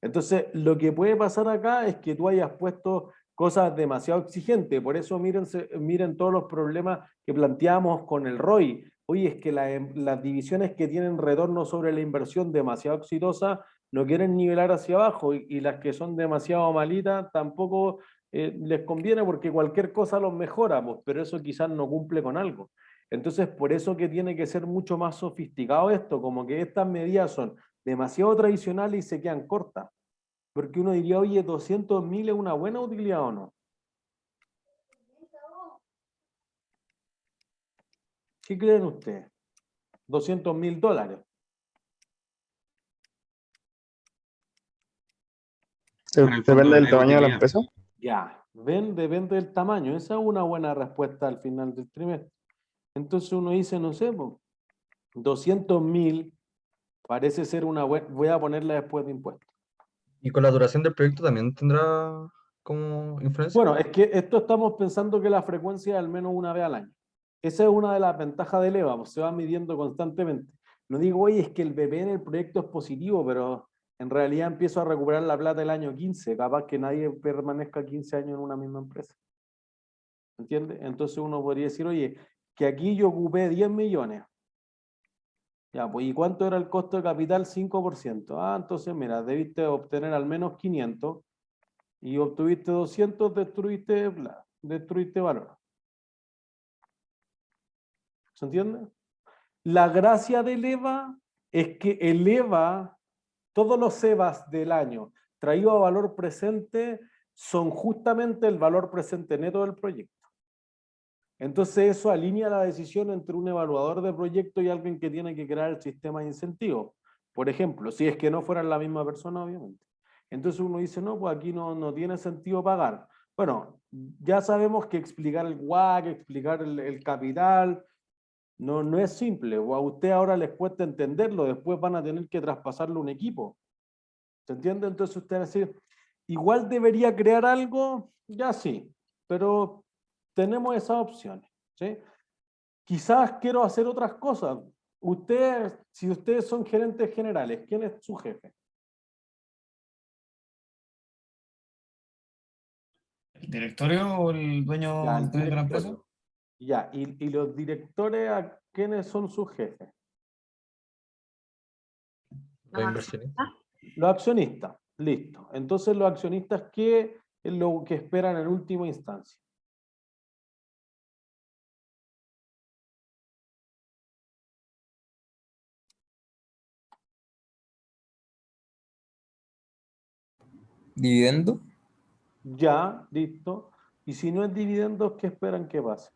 Entonces, lo que puede pasar acá es que tú hayas puesto cosas demasiado exigentes. Por eso miren todos los problemas que planteamos con el ROI. Oye, es que las divisiones que tienen retorno sobre la inversión demasiado exitosa no quieren nivelar hacia abajo y las que son demasiado malitas tampoco les conviene porque cualquier cosa los mejora, pues, pero eso quizás no cumple con algo. Entonces, por eso que tiene que ser mucho más sofisticado esto, como que estas medidas son demasiado tradicionales y se quedan cortas. Porque uno diría, oye, 200.000 es una buena utilidad o no. ¿Qué creen ustedes? $200.000. En el fondo, Depende del es tamaño de la utilidad. empresa. Ya, ven, depende del tamaño. Esa es una buena respuesta al final del trimestre. Entonces uno dice, no sé, 200.000 parece ser una buena, voy a ponerla después de impuestos. ¿Y con la duración del proyecto también tendrá como influencia? Bueno, es que esto estamos pensando que la frecuencia es al menos una vez al año. Esa es una de las ventajas del EVA, pues se va midiendo constantemente. No digo, oye, es que el BP en el proyecto es positivo, pero en realidad empiezo a recuperar la plata el año 15, capaz que nadie permanezca 15 años en una misma empresa. ¿Entiendes? Entonces uno podría decir, oye, que aquí yo ocupé 10 millones. Ya, pues, ¿y cuánto era el costo de capital? 5%. Ah, entonces, mira, debiste obtener al menos 500 y obtuviste 200, destruiste valor. ¿Se entiende? La gracia del EVA es que eleva todos los EVAs del año traído a valor presente son justamente el valor presente neto del proyecto. Entonces eso alinea la decisión entre un evaluador de proyecto y alguien que tiene que crear el sistema de incentivos. Por ejemplo, si es que no fueran la misma persona, obviamente. Entonces uno dice, no, pues aquí no tiene sentido pagar. Bueno, ya sabemos que explicar el WACC, explicar el capital, no es simple. O a usted ahora les cuesta entenderlo, después van a tener que traspasarlo a un equipo. ¿Se entiende? Entonces usted va a decir, igual debería crear algo, ya sí, pero tenemos esas opciones, ¿sí? Quizás quiero hacer otras cosas. Ustedes, si ustedes son gerentes generales, ¿quién es su jefe? ¿El directorio o el dueño, Ya, el el dueño de la empresa? directorio. Ya, y los directores, ¿a quiénes son sus jefes? Los inversionistas. Los accionistas, listo. Entonces los accionistas, ¿qué es lo que esperan en última instancia? Dividendo. Ya, listo. Y si no es dividendos, ¿qué esperan que pase?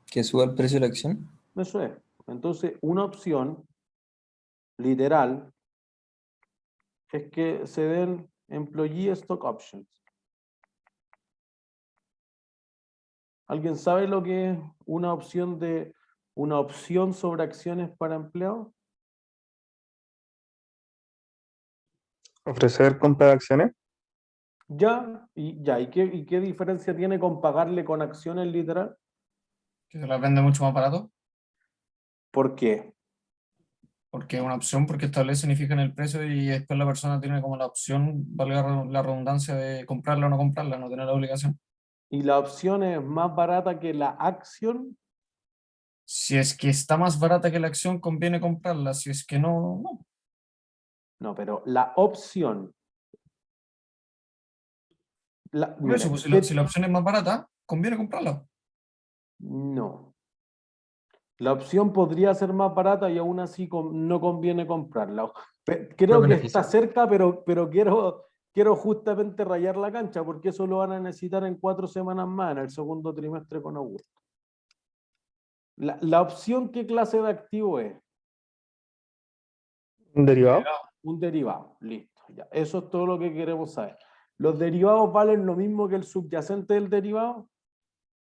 Que suba el precio de la acción. Eso es. Entonces, una opción literal es que se den employee stock options. ¿Alguien sabe lo que es una opción sobre acciones para empleados? Ofrecer compra de acciones. ¿Y qué diferencia tiene con pagarle con acciones literal? Que se las vende mucho más barato, ¿Por qué? porque es una opción, porque establece, unifican el precio y después la persona tiene como la opción, valga la redundancia, de comprarla o no comprarla, no tener la obligación. ¿Y la opción es más barata que la acción? Si es que está más barata que la acción, conviene comprarla. Si es que no, no. No, pero la opción. Por eso, Mira, pues, ¿qué- si la opción es más barata, conviene comprarla. No. La opción podría ser más barata y aún así no conviene comprarla. Creo que beneficia. está cerca, pero quiero justamente rayar la cancha porque eso lo van a necesitar en 4 semanas más, en el segundo trimestre con Augusto. La opción, ¿qué clase de activo es? Un derivado. Un derivado, listo. Ya. Eso es todo lo que queremos saber. ¿Los derivados valen lo mismo que el subyacente del derivado?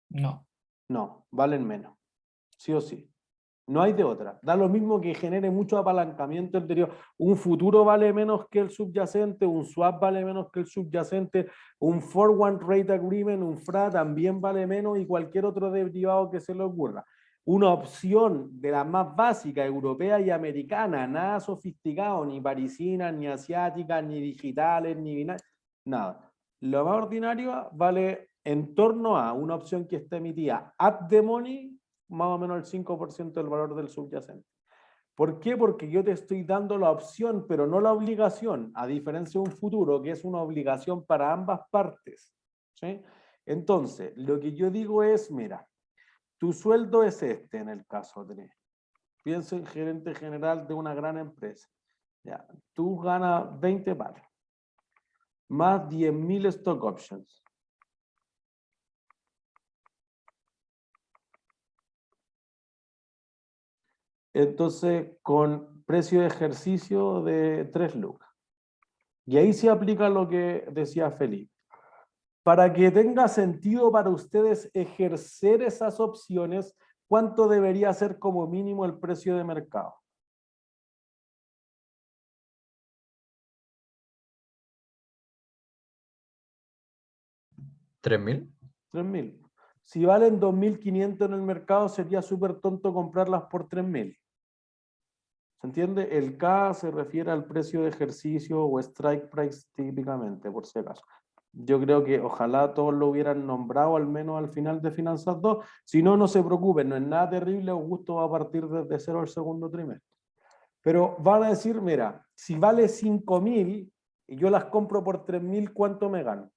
No. No, valen menos. Sí o sí. No hay de otra. Da lo mismo que genere mucho apalancamiento el derivado. Un futuro vale menos que el subyacente, un swap vale menos que el subyacente, un forward rate agreement, un FRA también vale menos y cualquier otro derivado que se le ocurra. Una opción de la más básica, europea y americana, nada sofisticado, ni parisina, ni asiática, ni digitales, ni binarias, nada. Lo más ordinario vale en torno a una opción que está emitida at the money, más o menos el 5% del valor del subyacente. ¿Por qué? Porque yo te estoy dando la opción, pero no la obligación, a diferencia de un futuro, que es una obligación para ambas partes. ¿Sí? Entonces, lo que yo digo es, mira, tu sueldo es este en el caso 3. Piensa en gerente general de una gran empresa. Ya, tú ganas 20 palos, más 10.000 stock options. Entonces, con precio de ejercicio de 3 lucas. Y ahí se aplica lo que decía Felipe. Para que tenga sentido para ustedes ejercer esas opciones, ¿cuánto debería ser como mínimo el precio de mercado? ¿3.000? 3.000. Si valen 2.500 en el mercado, sería súper tonto comprarlas por 3.000. ¿Se entiende? El K se refiere al precio de ejercicio o strike price típicamente, por si acaso. Yo creo que ojalá todos lo hubieran nombrado al menos al final de Finanzas 2. Si no, no se preocupen, no es nada terrible, Augusto va a partir desde cero el segundo trimestre. Pero van a decir, mira, si vale 5.000 y yo las compro por 3.000, ¿cuánto me gano?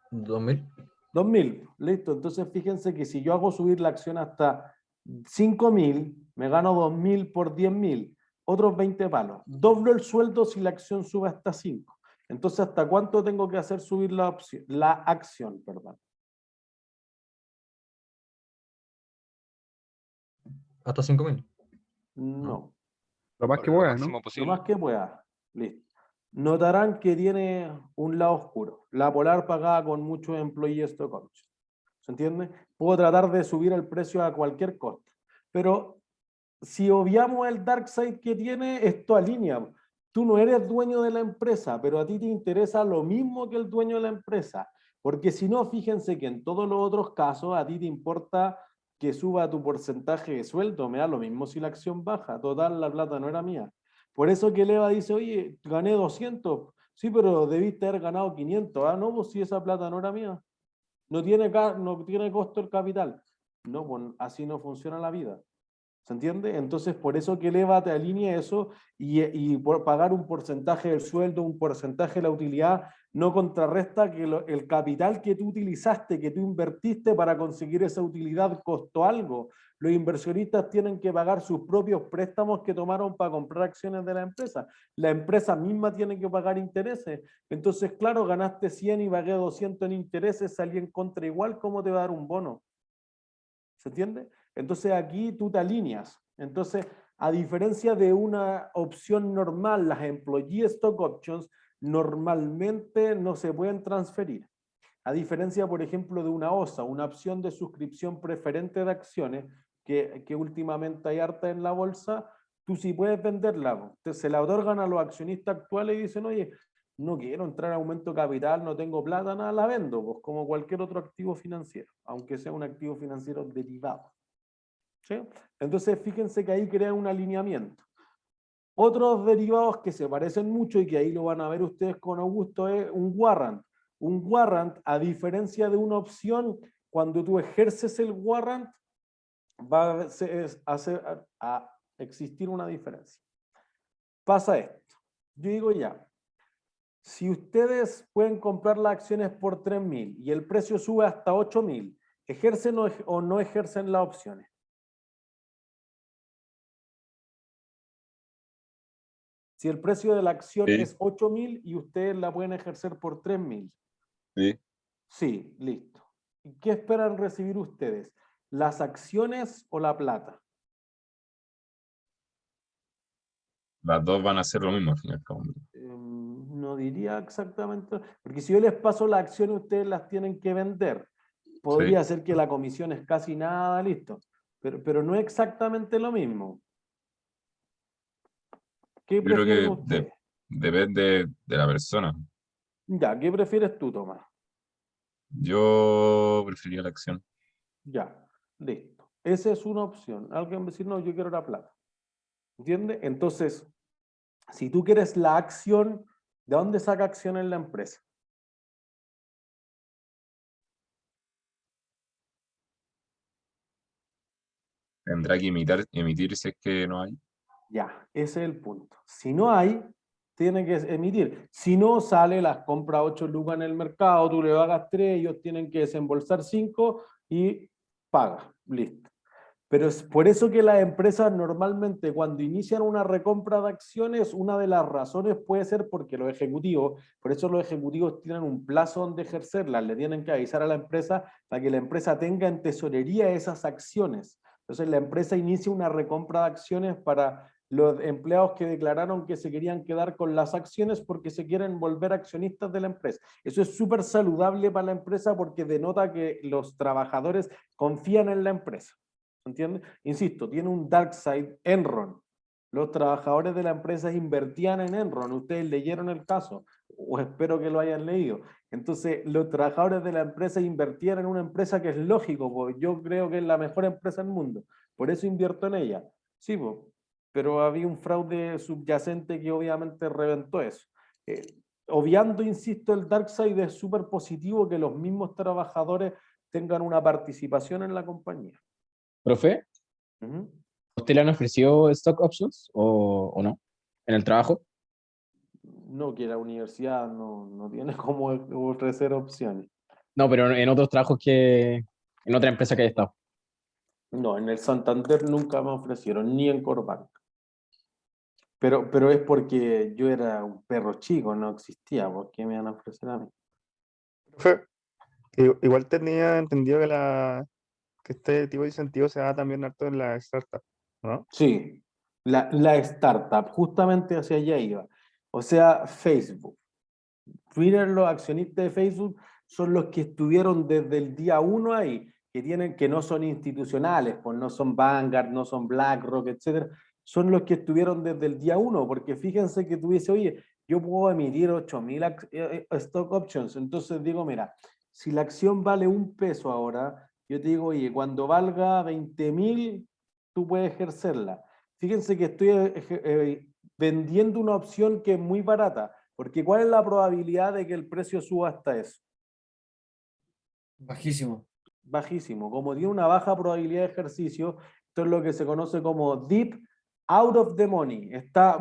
2.000. 2.000, listo. Entonces fíjense que si yo hago subir la acción hasta 5.000, me gano 2.000 por 10.000, otros 20 palos. Doblo el sueldo si la acción sube hasta 5. Entonces, ¿hasta cuánto tengo que hacer subir la acción? Perdón. Hasta 5.000. No, Lo más que Lo pueda, ¿no? máximo lo posible. más que pueda. Listo. Notarán que tiene un lado oscuro. La Polar pagada con muchos employee stock options. ¿Se entiende? Puedo tratar de subir el precio a cualquier costo. Pero si obviamos el dark side que tiene, esto alinea. Tú no eres dueño de la empresa, pero a ti te interesa lo mismo que el dueño de la empresa. Porque si no, fíjense que en todos los otros casos a ti te importa que suba tu porcentaje de sueldo. Me da lo mismo si la acción baja. Total, la plata no era mía. Por eso que Leva dice, oye, gané 200. Sí, pero debiste haber ganado 500. Ah, no, pues si esa plata no era mía. No tiene costo el capital. No, pues así no funciona la vida. ¿Se entiende? Entonces, por eso que Leva te alinea eso y por pagar un porcentaje del sueldo, un porcentaje de la utilidad, no contrarresta que el capital que tú utilizaste, que tú invertiste para conseguir esa utilidad costó algo. Los inversionistas tienen que pagar sus propios préstamos que tomaron para comprar acciones de la empresa. La empresa misma tiene que pagar intereses. Entonces, claro, ganaste 100 y pagué 200 en intereses, salí en contra igual, ¿cómo te va a dar un bono? ¿Se entiende? Entonces aquí tú te alineas. Entonces, a diferencia de una opción normal, las employee stock options normalmente no se pueden transferir. A diferencia, por ejemplo, de una OSA, una opción de suscripción preferente de acciones, que últimamente hay harta en la bolsa, tú sí puedes venderla. Entonces, se la otorgan a los accionistas actuales y dicen, oye, no quiero entrar en aumento de capital, no tengo plata, nada, la vendo, pues como cualquier otro activo financiero, aunque sea un activo financiero derivado. ¿Sí? Entonces, fíjense que ahí crea un alineamiento. Otros derivados que se parecen mucho y que ahí lo van a ver ustedes con Augusto es un warrant. Un warrant, a diferencia de una opción, cuando tú ejerces el warrant, va a existir una diferencia. Pasa esto. Yo digo ya, si ustedes pueden comprar las acciones por 3.000 y el precio sube hasta 8.000, ¿ejercen o no ejercen las opciones? Si el precio de la acción Sí. es 8.000 y ustedes la pueden ejercer por 3.000. Sí. Sí, listo. ¿Y qué esperan recibir ustedes? ¿Las acciones o la plata? Las dos van a ser lo mismo al fin y al cabo. No diría exactamente, porque si yo les paso las acciones, ustedes las tienen que vender. Podría ser que la comisión es casi nada, listo. Pero no es exactamente lo mismo. ¿Qué Yo creo prefieren que ustedes? depende de la persona. Ya, ¿qué prefieres tú, Tomás? Yo preferiría la acción. Ya, listo. Esa es una opción. Alguien va a decir, no, yo quiero la plata. ¿Entiendes? Entonces, si tú quieres la acción, ¿de dónde saca acción en la empresa? Tendrá que emitir si es que no hay. Ya, ese es el punto. Si no hay, tiene que emitir. Si no sale, las compra 8 lucas en el mercado, tú le pagas 3, ellos tienen que desembolsar 5 y paga. Listo. Pero es por eso que las empresas normalmente cuando inician una recompra de acciones, una de las razones puede ser porque los ejecutivos, por eso los ejecutivos tienen un plazo donde ejercerlas, le tienen que avisar a la empresa para que la empresa tenga en tesorería esas acciones. Entonces la empresa inicia una recompra de acciones para los empleados que declararon que se querían quedar con las acciones porque se quieren volver accionistas de la empresa. Eso es súper saludable para la empresa porque denota que los trabajadores confían en la empresa. ¿Entiendes? Insisto, tiene un dark side Enron. Los trabajadores de la empresa invertían en Enron. Ustedes leyeron el caso, o espero que lo hayan leído. Entonces, los trabajadores de la empresa invertían en una empresa que es lógico, porque yo creo que es la mejor empresa del mundo. Por eso invierto en ella. Sí, pues, pero había un fraude subyacente que obviamente reventó eso. Obviando, insisto, el dark side es súper positivo que los mismos trabajadores tengan una participación en la compañía. Profe, ¿usted le han ofrecido stock options o no en el trabajo? No, que la universidad no tiene cómo ofrecer opciones. No, pero en otros trabajos en otra empresa que haya estado. No, en el Santander nunca me ofrecieron, ni en Corbank. Pero es porque yo era un perro chico, no existía. ¿Por qué me van a ofrecer a mí? Profe, igual tenía entendido que este tipo de incentivos se da también harto en la startup, ¿no? Sí, la startup, justamente hacia allá iba. O sea, Facebook. Twitter, los accionistas de Facebook son los que estuvieron desde el día uno ahí, que no son institucionales, pues no son Vanguard, no son BlackRock, etcétera, son los que estuvieron desde el día uno, porque fíjense que tú dices, oye, yo puedo emitir 8.000 stock options, entonces digo, mira, si la acción vale $1 ahora, yo te digo, oye, cuando valga 20.000, tú puedes ejercerla. Fíjense que estoy vendiendo una opción que es muy barata, porque ¿cuál es la probabilidad de que el precio suba hasta eso? Bajísimo. Bajísimo. Como tiene una baja probabilidad de ejercicio, esto es lo que se conoce como deep out of the money. Está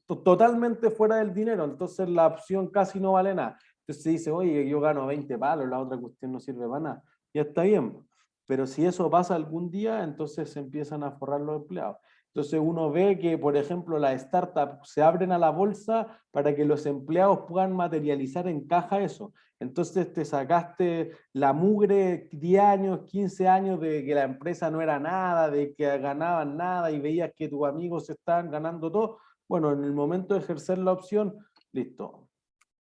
totalmente fuera del dinero, entonces la opción casi no vale nada. Entonces se dice, oye, yo gano 20 palos, la otra cuestión no sirve para nada. Ya está bien. Pero si eso pasa algún día, entonces se empiezan a forrar los empleados. Entonces uno ve que, por ejemplo, las startups se abren a la bolsa para que los empleados puedan materializar en caja eso. Entonces te sacaste la mugre 10 años, 15 años de que la empresa no era nada, de que ganaban nada y veías que tus amigos estaban ganando todo. Bueno, en el momento de ejercer la opción, listo.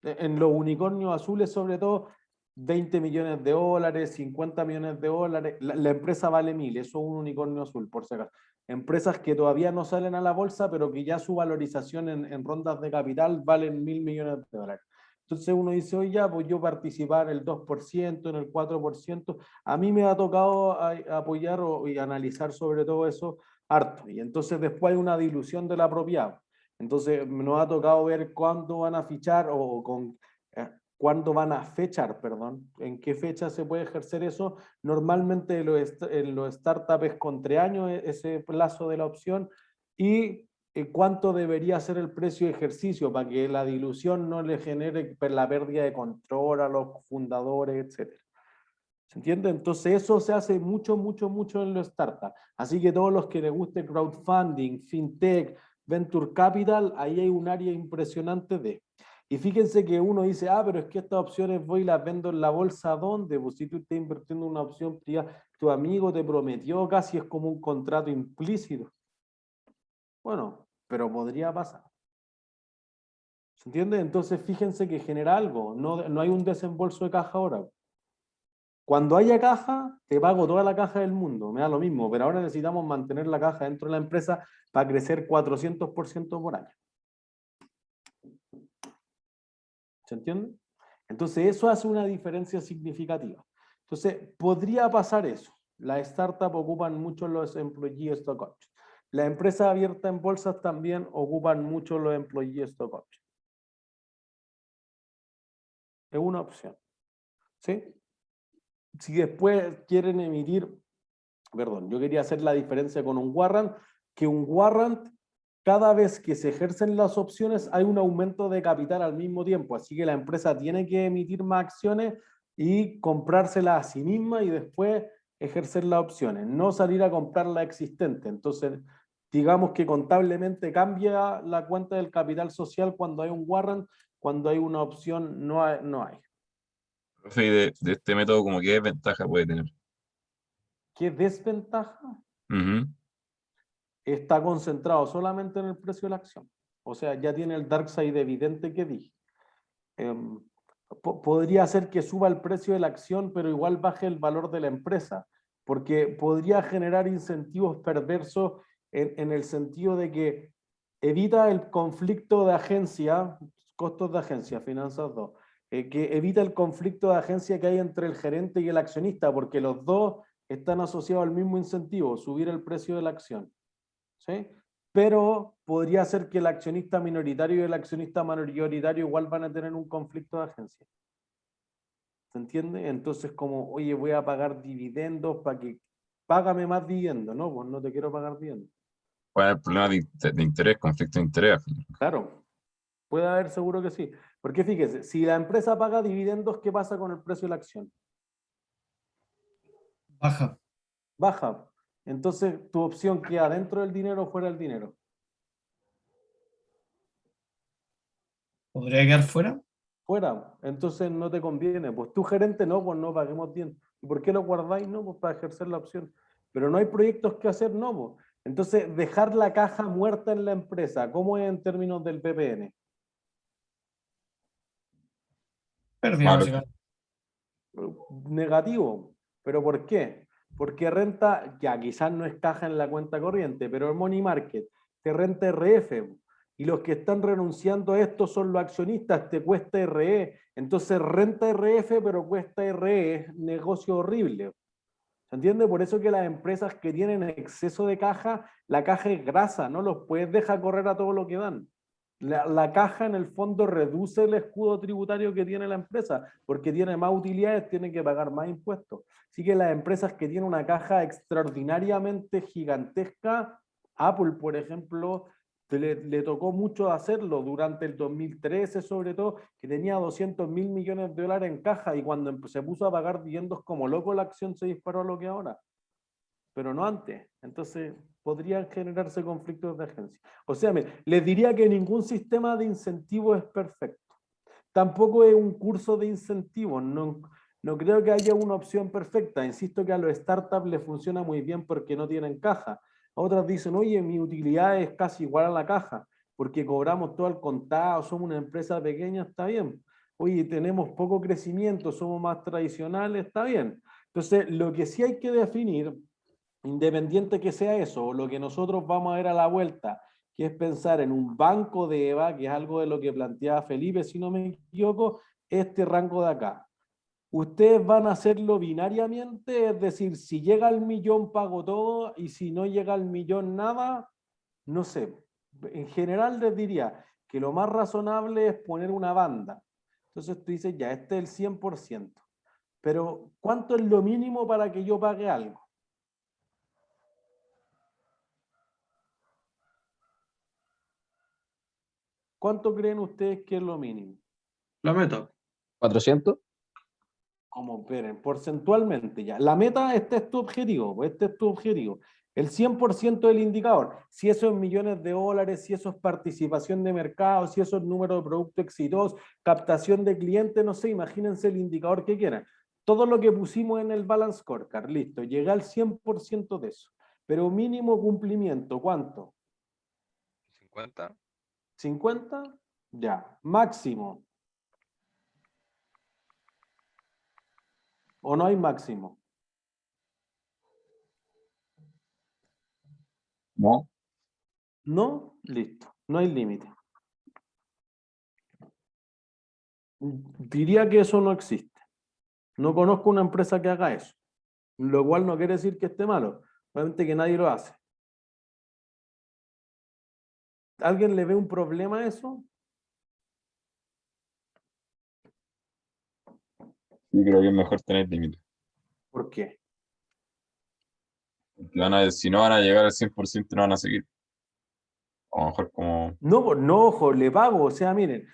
En los unicornios azules, sobre todo, 20 millones de dólares, 50 millones de dólares. La empresa vale 1.000, eso es un unicornio azul, por si acaso. Empresas que todavía no salen a la bolsa, pero que ya su valorización en rondas de capital valen 1.000 millones de dólares. Entonces uno dice, oye, ya, pues yo participar en el 2%, en el 4%, a mí me ha tocado apoyar y analizar sobre todo eso harto. Y entonces después hay una dilución de la propiedad. Entonces nos ha tocado ver cuándo van a fichar o cuándo van a fechar, perdón, en qué fecha se puede ejercer eso. Normalmente en los startups es con 3 años ese plazo de la opción y cuánto debería ser el precio de ejercicio para que la dilución no le genere la pérdida de control a los fundadores, etc. ¿Se entiende? Entonces eso se hace mucho, mucho, mucho en los startups. Así que todos los que les guste crowdfunding, fintech, venture capital, ahí hay un área impresionante de. Y fíjense que uno dice, pero es que estas opciones voy y las vendo en la bolsa, ¿dónde? Pues si tú estás invirtiendo en una opción privada, tu amigo te prometió, casi es como un contrato implícito. Bueno, pero podría pasar. ¿Se entiende? Entonces fíjense que genera algo, no hay un desembolso de caja ahora. Cuando haya caja, te pago toda la caja del mundo, me da lo mismo, pero ahora necesitamos mantener la caja dentro de la empresa para crecer 400% por año. ¿Se entiende? Entonces eso hace una diferencia significativa. Entonces podría pasar eso. Las startups ocupan mucho los employee stock options. Las empresas abiertas en bolsas también ocupan mucho los employee stock options. Es una opción. ¿Sí? Si después quieren emitir, perdón, yo quería hacer la diferencia con un warrant, que un warrant, cada vez que se ejercen las opciones, hay un aumento de capital al mismo tiempo, así que la empresa tiene que emitir más acciones y comprárselas a sí misma y después ejercer las opciones, no salir a comprar la existente. Entonces, digamos que contablemente cambia la cuenta del capital social cuando hay un warrant, cuando hay una opción no hay. Profe, y de este método, como qué desventaja puede tener. ¿Qué desventaja? Ujú. Está concentrado solamente en el precio de la acción. O sea, ya tiene el dark side evidente que dije. Podría ser que suba el precio de la acción, pero igual baje el valor de la empresa, porque podría generar incentivos perversos en el sentido de que evita el conflicto de agencia, costos de agencia, finanzas 2, que evita el conflicto de agencia que hay entre el gerente y el accionista, porque los dos están asociados al mismo incentivo, subir el precio de la acción. ¿Sí? Pero podría ser que el accionista minoritario y el accionista mayoritario igual van a tener un conflicto de agencia. ¿Se entiende? Entonces como, oye, voy a pagar dividendos para que, págame más dividendos, ¿no? Pues no te quiero pagar dividendos. ¿Cuál es el problema de interés, conflicto de interés? Claro, puede haber, seguro que sí. Porque fíjese, si la empresa paga dividendos, ¿qué pasa con el precio de la acción? Baja. Baja. Entonces tu opción queda dentro del dinero o fuera del dinero. ¿Podría quedar fuera? Fuera, entonces no te conviene. Pues tú gerente no, pues no paguemos bien. ¿Y por qué lo guardáis? No, pues para ejercer la opción. Pero no hay proyectos que hacer, no, pues. Entonces, dejar la caja muerta en la empresa, ¿cómo es en términos del PPN? Pérdida, Malo. básicamente. Negativo. ¿Pero por qué? Porque renta, ya quizás no es caja en la cuenta corriente, pero el money market te renta RF. Y los que están renunciando a esto son los accionistas, te cuesta RE. Entonces renta RF, pero cuesta RE, es negocio horrible. ¿Se entiende? Por eso que las empresas que tienen exceso de caja, la caja es grasa, no los puedes dejar correr a todo lo que dan. La caja en el fondo reduce el escudo tributario que tiene la empresa, porque tiene más utilidades, tiene que pagar más impuestos. Así que las empresas que tienen una caja extraordinariamente gigantesca, Apple, por ejemplo, le tocó mucho hacerlo durante el 2013, sobre todo, que tenía 200.000 millones de dólares en caja y cuando se puso a pagar dividendos como loco, la acción se disparó a lo que ahora, pero no antes. Entonces, podrían generarse conflictos de agencia. O sea, les diría que ningún sistema de incentivo es perfecto. Tampoco es un curso de incentivos. No creo que haya una opción perfecta. Insisto que a los startups les funciona muy bien porque no tienen caja. Otras dicen, oye, mi utilidad es casi igual a la caja, porque cobramos todo al contado, somos una empresa pequeña, está bien. Oye, tenemos poco crecimiento, somos más tradicionales, está bien. Entonces, lo que sí hay que definir, independiente que sea eso, o lo que nosotros vamos a ver a la vuelta, que es pensar en un banco de EVA, que es algo de lo que planteaba Felipe, si no me equivoco, este rango de acá. Ustedes van a hacerlo binariamente, es decir, si llega al millón pago todo y si no llega al millón nada, no sé. En general les diría que lo más razonable es poner una banda. Entonces tú dices, ya, este es el 100%. Pero ¿cuánto es lo mínimo para que yo pague algo? ¿Cuánto creen ustedes que es lo mínimo? La meta. 400. Como, esperen, porcentualmente ya. La meta, este es tu objetivo, pues este es tu objetivo. El 100% del indicador, si eso es millones de dólares, si eso es participación de mercado, si eso es número de productos exitosos, captación de clientes, no sé, imagínense el indicador que quieran. Todo lo que pusimos en el Balance Scorecard, listo, llega al 100% de eso. Pero mínimo cumplimiento, ¿cuánto? 50. ¿50? Ya. Máximo. ¿O no hay máximo? No. No, listo, no hay límite. Diría que eso no existe. No conozco una empresa que haga eso, lo cual no quiere decir que esté malo, obviamente que nadie lo hace. ¿Alguien le ve un problema a eso? Sí, creo que es mejor tener límites. ¿Por qué? Si no van a llegar al 100%, no van a seguir. A lo mejor como... No, no, ojo, le pago, o sea, miren,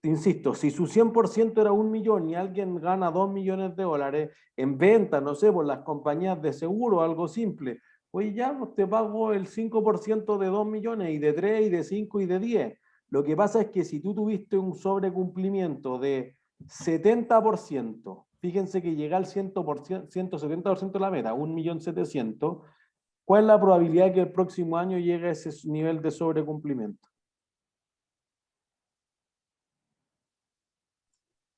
insisto, si su 100% era 1 millón y alguien gana 2 millones de dólares en venta, no sé, por las compañías de seguro, algo simple, oye, ya, pues te pago el 5% de 2 millones y de 3 y de 5 y de 10. Lo que pasa es que si tú tuviste un sobrecumplimiento de 70%, fíjense que llega al 170% de la meta, 1.700.000, ¿cuál es la probabilidad de que el próximo año llegue a ese nivel de sobrecumplimiento?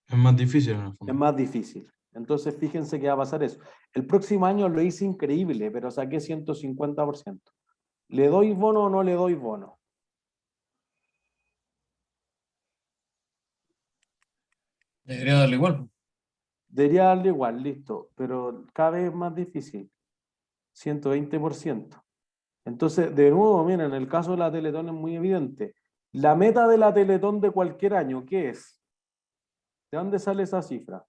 Es más difícil en el Es fondo. más difícil. Entonces, fíjense que va a pasar eso. El próximo año lo hice increíble, pero saqué 150%. ¿Le doy bono o no le doy bono? Debería darle igual. Debería darle igual, listo, pero cada vez es más difícil. 120%. Entonces, de nuevo, miren, en el caso de la Teletón es muy evidente. La meta de la Teletón de cualquier año, ¿qué es? ¿De dónde sale esa cifra?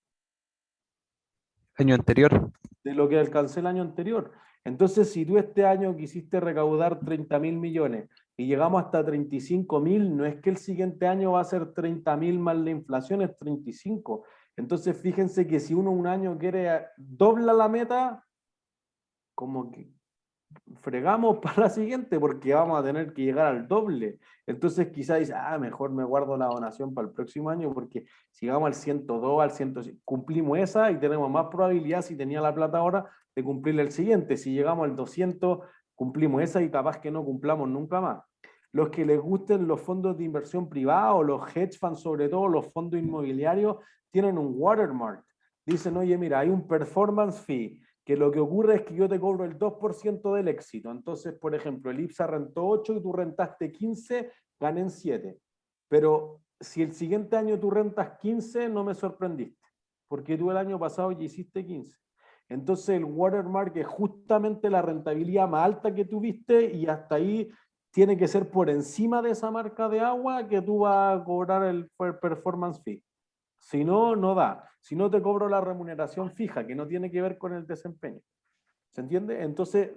Año anterior. De lo que alcancé el año anterior. Entonces, si tú este año quisiste recaudar 30.000 millones y llegamos hasta 35.000, no es que el siguiente año va a ser 30.000 más la inflación, es 35. Entonces, fíjense que si uno un año quiere dobla la meta, como que fregamos para la siguiente porque vamos a tener que llegar al doble. Entonces quizás dice, mejor me guardo la donación para el próximo año porque si llegamos al 102, al 105, cumplimos esa y tenemos más probabilidad, si tenía la plata ahora, de cumplir el siguiente. Si llegamos al 200, cumplimos esa y capaz que no cumplamos nunca más. Los que les gusten los fondos de inversión privada o los hedge funds, sobre todo los fondos inmobiliarios, tienen un watermark. Dicen, oye, mira, hay un performance fee, que lo que ocurre es que yo te cobro el 2% del éxito. Entonces, por ejemplo, el IPSA rentó 8 y tú rentaste 15, gané en 7. Pero si el siguiente año tú rentas 15, no me sorprendiste, porque tú el año pasado ya hiciste 15. Entonces el watermark es justamente la rentabilidad más alta que tuviste y hasta ahí tiene que ser por encima de esa marca de agua que tú vas a cobrar el performance fee. Si no, no da. Si no, te cobro la remuneración fija, que no tiene que ver con el desempeño. ¿Se entiende? Entonces,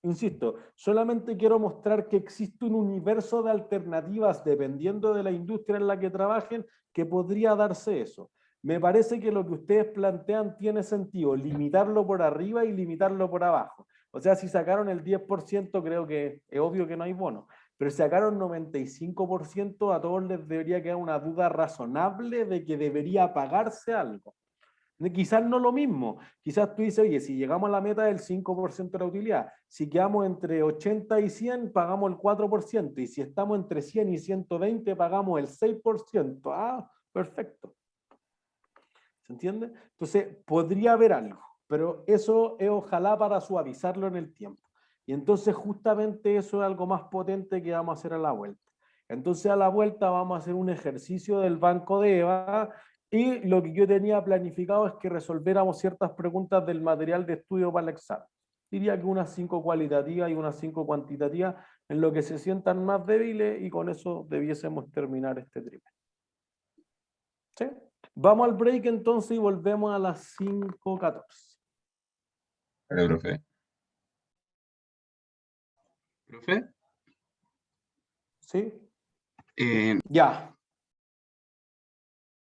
insisto, solamente quiero mostrar que existe un universo de alternativas, dependiendo de la industria en la que trabajen, que podría darse eso. Me parece que lo que ustedes plantean tiene sentido, limitarlo por arriba y limitarlo por abajo. O sea, si sacaron el 10%, creo que es obvio que no hay bono. Pero si sacaron 95%, a todos les debería quedar una duda razonable de que debería pagarse algo. Quizás no lo mismo. Quizás tú dices, oye, si llegamos a la meta del 5% de la utilidad, si quedamos entre 80 y 100, pagamos el 4%. Y si estamos entre 100 y 120, pagamos el 6%. Perfecto. ¿Se entiende? Entonces, podría haber algo, pero eso es ojalá para suavizarlo en el tiempo. Y entonces justamente eso es algo más potente que vamos a hacer a la vuelta. Entonces a la vuelta vamos a hacer un ejercicio del banco de EVA y lo que yo tenía planificado es que resolviéramos ciertas preguntas del material de estudio para el examen. Diría que unas 5 cualitativas y unas 5 cuantitativas en lo que se sientan más débiles y con eso debiésemos terminar este trimestre. ¿Sí? Vamos al break entonces y volvemos a las 5:14. Vale, profe. ¿Profe? ¿Sí? Eh, Ya.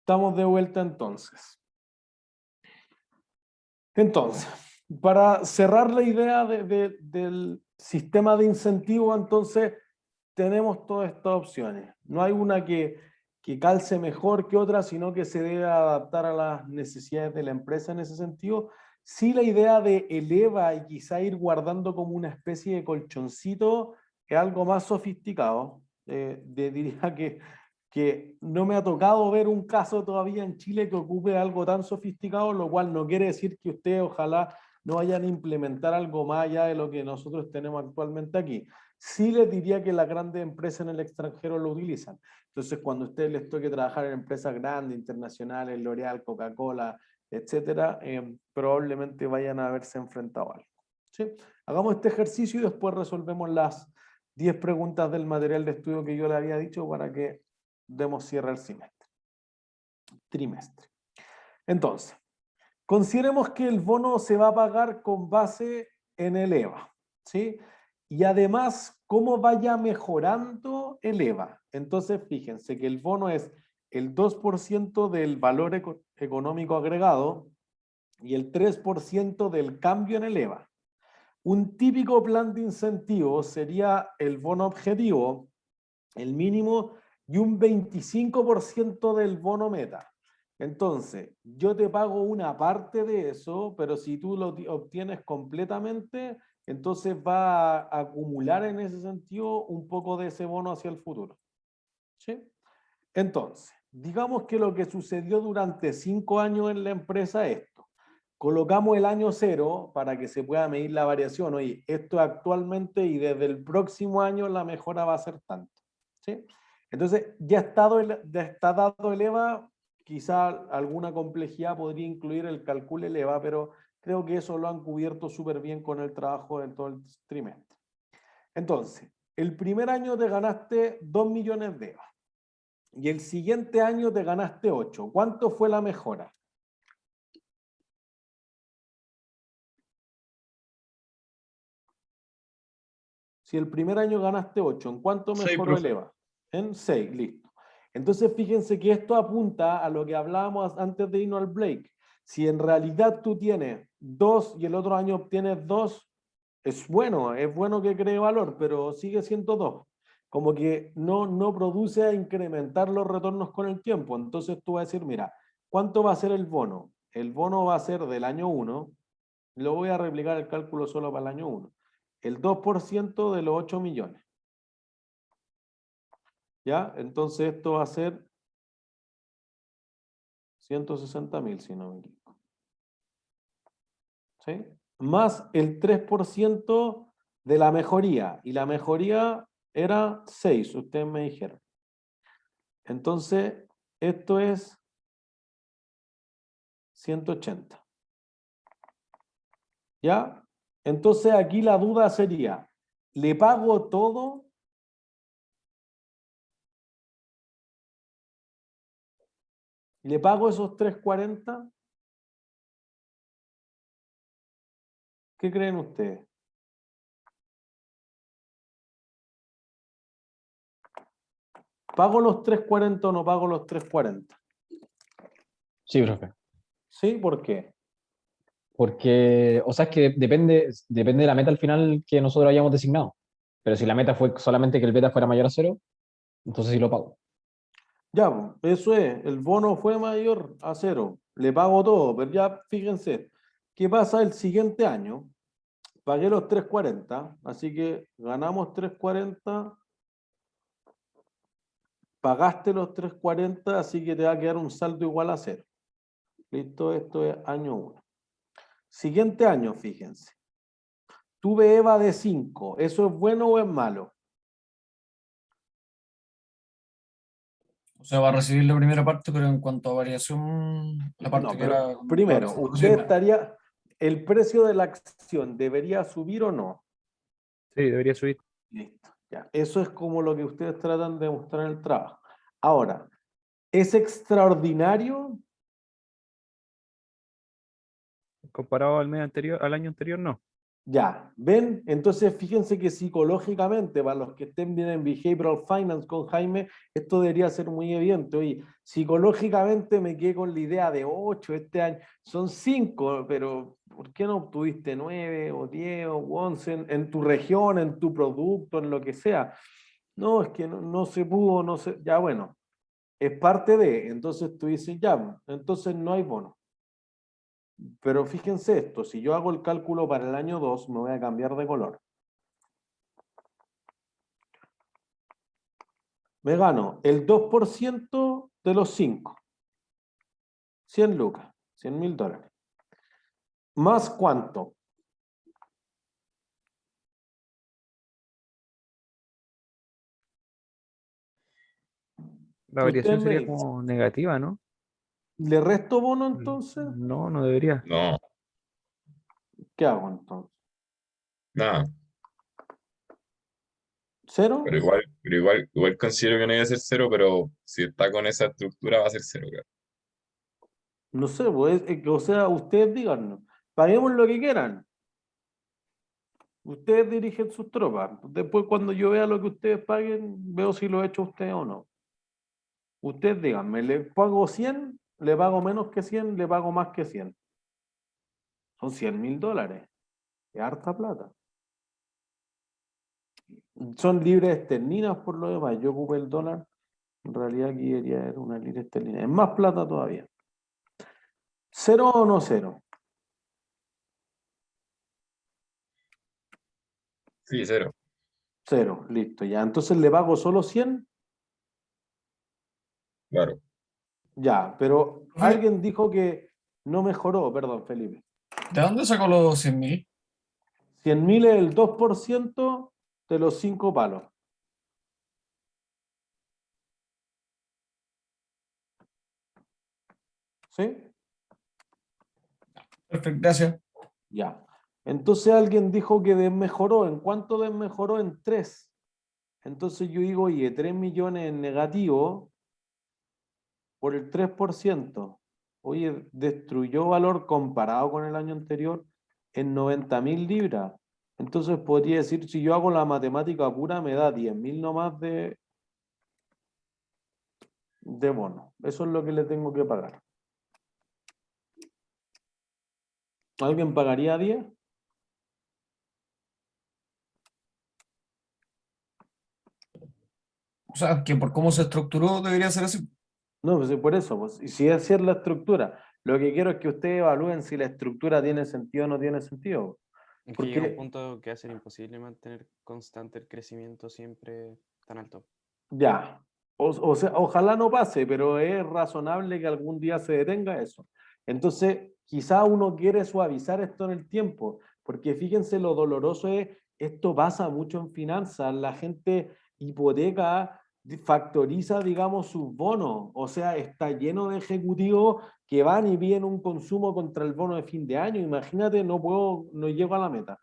Estamos de vuelta entonces. Entonces, para cerrar la idea del sistema de incentivo, entonces tenemos todas estas opciones. No hay una que calce mejor que otra, sino que se debe adaptar a las necesidades de la empresa en ese sentido. Sí, la idea de eleva y quizá ir guardando como una especie de colchoncito es algo más sofisticado. Diría que no me ha tocado ver un caso todavía en Chile que ocupe algo tan sofisticado, lo cual no quiere decir que ustedes ojalá no vayan a implementar algo más allá de lo que nosotros tenemos actualmente aquí. Sí les diría que las grandes empresas en el extranjero lo utilizan. Entonces, cuando a ustedes les toque trabajar en empresas grandes, internacionales, L'Oreal, Coca-Cola, etcétera, probablemente vayan a haberse enfrentado a algo. ¿Sí? Hagamos este ejercicio y después resolvemos las 10 preguntas del material de estudio que yo le había dicho para que demos cierre al trimestre. Entonces, consideremos que el bono se va a pagar con base en el EVA, ¿sí? Y además, cómo vaya mejorando el EVA. Entonces, fíjense que el bono es el 2% del valor económico agregado y el 3% del cambio en el EVA. Un típico plan de incentivos sería el bono objetivo, el mínimo, y un 25% del bono meta. Entonces, yo te pago una parte de eso, pero si tú lo obtienes completamente, entonces va a acumular en ese sentido un poco de ese bono hacia el futuro. ¿Sí? Entonces, digamos que lo que sucedió durante 5 años en la empresa es esto. Colocamos el año 0 para que se pueda medir la variación. Oye, esto actualmente y desde el próximo año la mejora va a ser tanto. ¿Sí? Entonces, ya está dado el EVA, quizá alguna complejidad podría incluir el cálculo del EVA, pero creo que eso lo han cubierto súper bien con el trabajo de todo el trimestre. Entonces, el primer año te ganaste 2 millones de EVA y el siguiente año te ganaste 8. ¿Cuánto fue la mejora? Si el primer año ganaste 8, ¿en cuánto mejoró el EVA? En 6, listo. Entonces fíjense que esto apunta a lo que hablábamos antes de irnos al break. Si en realidad tú tienes 2 y el otro año obtienes 2, es bueno que cree valor, pero sigue siendo 2. Como que no produce a incrementar los retornos con el tiempo. Entonces tú vas a decir, mira, ¿cuánto va a ser el bono? El bono va a ser del año 1. Lo voy a replicar el cálculo solo para el año 1. El 2% de los 8 millones. ¿Ya? Entonces esto va a ser 160.000, si no me equivoco. ¿Sí? Más el 3% de la mejoría. Y la mejoría era 6, ustedes me dijeron. Entonces, esto es 180. ¿Ya? Entonces aquí la duda sería, ¿le pago todo? ¿Le pago esos 340? ¿Qué creen ustedes? ¿Pago los 340 o no pago los 340? Sí, profe. ¿Sí? ¿Por qué? Porque, o sea, es que depende de la meta al final que nosotros hayamos designado. Pero si la meta fue solamente que el beta fuera mayor a 0, entonces sí lo pago. Ya, pues, eso es, el bono fue mayor a 0, le pago todo, pero ya fíjense, ¿qué pasa el siguiente año? Pagué los 340, así que ganamos 340, pagaste los 340, así que te va a quedar un saldo igual a 0. Listo, esto es año 1. Siguiente año, fíjense. Tuve EVA de 5, ¿eso es bueno o es malo? O sea, va a recibir la primera parte, pero en cuanto a variación, la parte No, que pero era... primero, va a ¿usted recibir menos. estaría, el precio de la acción debería subir o no? Sí, debería subir. Listo, ya. Eso es como lo que ustedes tratan de mostrar en el trabajo. Ahora, ¿es extraordinario? Comparado al mes anterior, al año anterior, no. Ya, ¿ven? Entonces fíjense que psicológicamente, para los que estén bien en Behavioral Finance con Jaime, esto debería ser muy evidente. Oye, psicológicamente me quedé con la idea de 8 este año, son 5, pero ¿por qué no obtuviste 9 o 10 o 11 en tu región, en tu producto, en lo que sea? No, es que no se pudo, no se, ya bueno, es parte de, entonces tú dices, ya, entonces no hay bono. Pero fíjense esto, si yo hago el cálculo para el año 2, me voy a cambiar de color. Me gano el 2% de los 5. 100 lucas, $100.000. ¿Más cuánto? La Usted variación me sería dice, como negativa, ¿no? ¿le resto bono entonces? No, no debería. No, ¿Qué hago entonces? nada. ¿Cero? Pero igual considero que no debe ser 0, pero si está con esa estructura va a ser 0, claro. No sé, pues, o sea, ustedes díganos. Paguemos lo que quieran. Ustedes dirigen sus tropas. Después, cuando yo vea lo que ustedes paguen, veo si lo he hecho usted o no. Ustedes díganme, ¿le pago 100? ¿Le pago menos que 100? ¿Le pago más que 100? Son $100.000. Es harta plata. Son libras esterlinas por lo demás. Yo ocupé el dólar. En realidad aquí debería haber una libra esterlina. Es más plata todavía. ¿Cero o no cero? Sí, 0. Cero, listo. Ya, entonces le pago solo 100. Claro. Ya, pero Profe, alguien dijo que no mejoró, perdón, Felipe. ¿de dónde sacó los 100.000? 100.000 es el 2% de los 5 palos. ¿Sí? Perfecto, gracias. Ya. Entonces alguien dijo que desmejoró. ¿En cuánto desmejoró? En 3. Entonces yo digo, oye, 3 millones en negativo por el 3%. Oye, destruyó valor comparado con el año anterior en 90.000 libras. Entonces podría decir, si yo hago la matemática pura, me da 10.000 nomás de bono. Eso es lo que le tengo que pagar. ¿Alguien pagaría 10? O sea, que por cómo se estructuró debería ser así. No, pues por eso, pues, y si es la estructura, lo que quiero es que ustedes evalúen si la estructura tiene sentido o no tiene sentido. Es que llega un Porque punto que va a ser imposible mantener constante el crecimiento siempre tan alto. ya, o sea, ojalá no pase, pero es razonable que algún día se detenga eso. Entonces, quizá uno quiere suavizar esto en el tiempo, porque fíjense lo doloroso es, esto pasa mucho en finanzas, la gente hipoteca, factoriza, digamos, sus bonos, o sea, está lleno de ejecutivos que van y piden un consumo contra el bono de fin de año. Imagínate, no llego a la meta.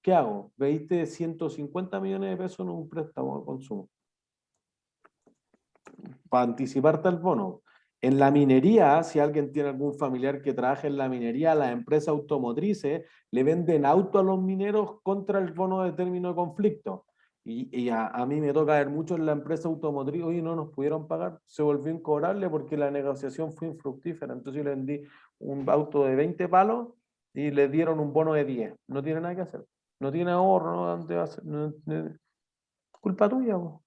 ¿Qué hago? Veiste 150 millones de pesos en un préstamo de consumo para anticiparte al bono. En la minería, si alguien tiene algún familiar que trabaje en la minería, las empresas automotrices le venden auto a los mineros contra el bono de término de conflicto. Y a mí me toca ver mucho en la empresa automotriz, oye, no nos pudieron pagar, se volvió incobrable porque la negociación fue infructífera. Entonces yo le vendí un auto de 20 palos y le dieron un bono de 10. No tiene nada que hacer. No tiene ahorro, ¿no? ¿Dónde va a ser? Culpa tuya, po.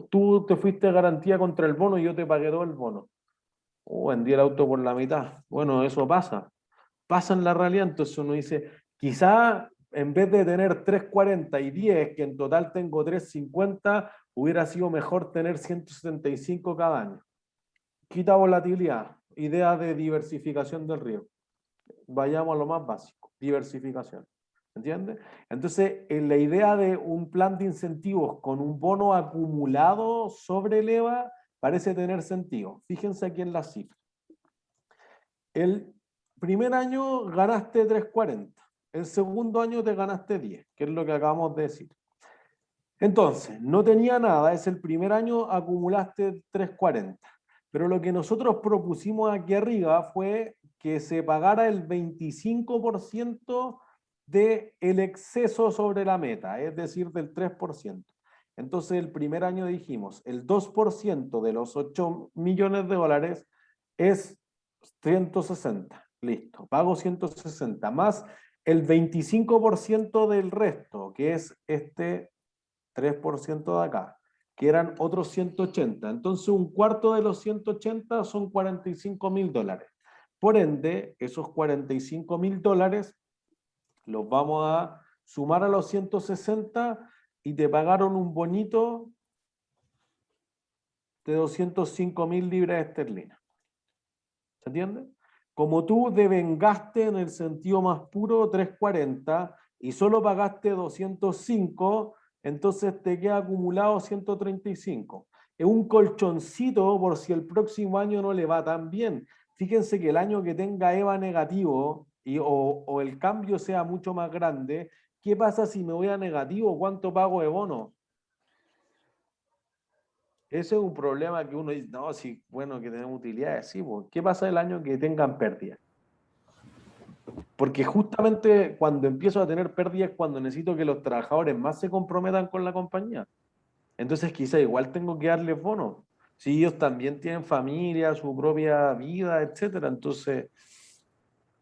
Tú te fuiste a garantía contra el bono y yo te pagué todo el bono. Vendí el auto por la mitad. Bueno, eso pasa en la realidad. Entonces uno dice, quizá en vez de tener 340 y 10, que en total tengo 350, hubiera sido mejor tener 175 cada año. Quita volatilidad, idea de diversificación del riesgo. Vayamos a lo más básico, diversificación. ¿Entiendes? Entonces, la idea de un plan de incentivos con un bono acumulado sobre el EVA parece tener sentido. Fíjense aquí en la cifra. El primer año ganaste 340, el segundo año te ganaste 10, que es lo que acabamos de decir. Entonces, no tenía nada, es el primer año acumulaste 340. Pero lo que nosotros propusimos aquí arriba fue que se pagara el 25% del exceso sobre la meta, es decir, del 3%. Entonces, el primer año dijimos, el 2% de los 8 millones de dólares es 160. Listo, pago 160 más el 25% del resto, que es este 3% de acá, que eran otros 180. Entonces, un cuarto de los 180 son 45.000 dólares. Por ende, esos 45.000 dólares los vamos a sumar a los 160 y te pagaron un bonito de 205.000 libras esterlinas. ¿Se entiende? Como tú devengaste en el sentido más puro 340 y solo pagaste 205, entonces te queda acumulado 135. Es un colchoncito por si el próximo año no le va tan bien. Fíjense que el año que tenga EVA negativo o el cambio sea mucho más grande, ¿qué pasa si me voy a negativo? ¿Cuánto pago de bono? Ese es un problema que uno dice, no, sí, bueno, que tenemos utilidades, sí, pues. ¿Qué pasa el año que tengan pérdidas? Porque justamente cuando empiezo a tener pérdidas es cuando necesito que los trabajadores más se comprometan con la compañía. Entonces quizá igual tengo que darles bonos. Si ellos también tienen familia, su propia vida, etcétera. Entonces,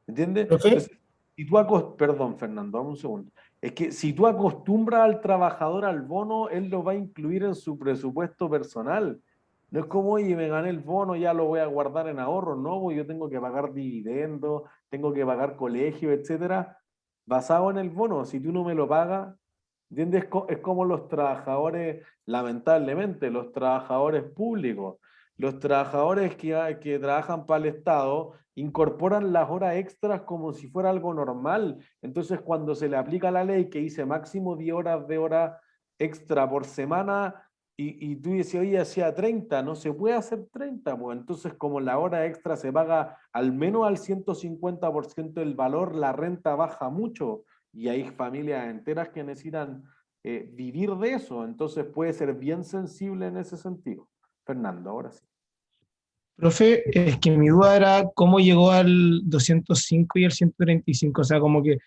¿entiendes? Profe, Entonces, si tú perdón, Fernando, dame un segundo. Es que si tú acostumbras al trabajador al bono, él lo va a incluir en su presupuesto personal. No es como, oye, me gané el bono, ya lo voy a guardar en ahorro. No, pues yo tengo que pagar dividendos, tengo que pagar colegio, etcétera, basado en el bono. Si tú no me lo pagas, ¿entiendes? Es como los trabajadores, lamentablemente, los trabajadores públicos. Los trabajadores que trabajan para el Estado incorporan las horas extras como si fuera algo normal. Entonces, cuando se le aplica la ley que dice máximo 10 horas de hora extra por semana, y tú dices, oye, hacía 30, no se puede hacer 30, pues entonces como la hora extra se paga al menos al 150% del valor, la renta baja mucho y hay familias enteras que necesitan vivir de eso, entonces puede ser bien sensible en ese sentido. Fernando, ahora sí. profe, es que mi duda era cómo llegó al 205 y al 135. O sea, como que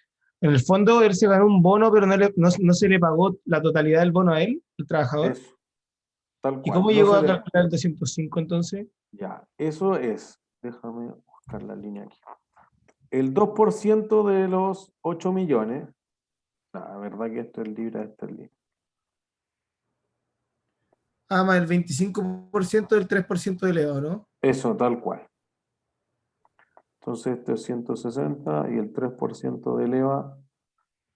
en el fondo él se ganó un bono, pero no se le pagó la totalidad del bono a él, el trabajador. Eso, tal ¿Y cual. cómo No llegó se a le... calcular el 205 entonces? Ya, eso es, déjame buscar la línea aquí. El 2% de los 8 millones, la verdad que esto es libra esterlina. Ah, más el 25% del 3% de elevado, ¿no? Eso, tal cual. Entonces este es 160 y el 3% de EVA,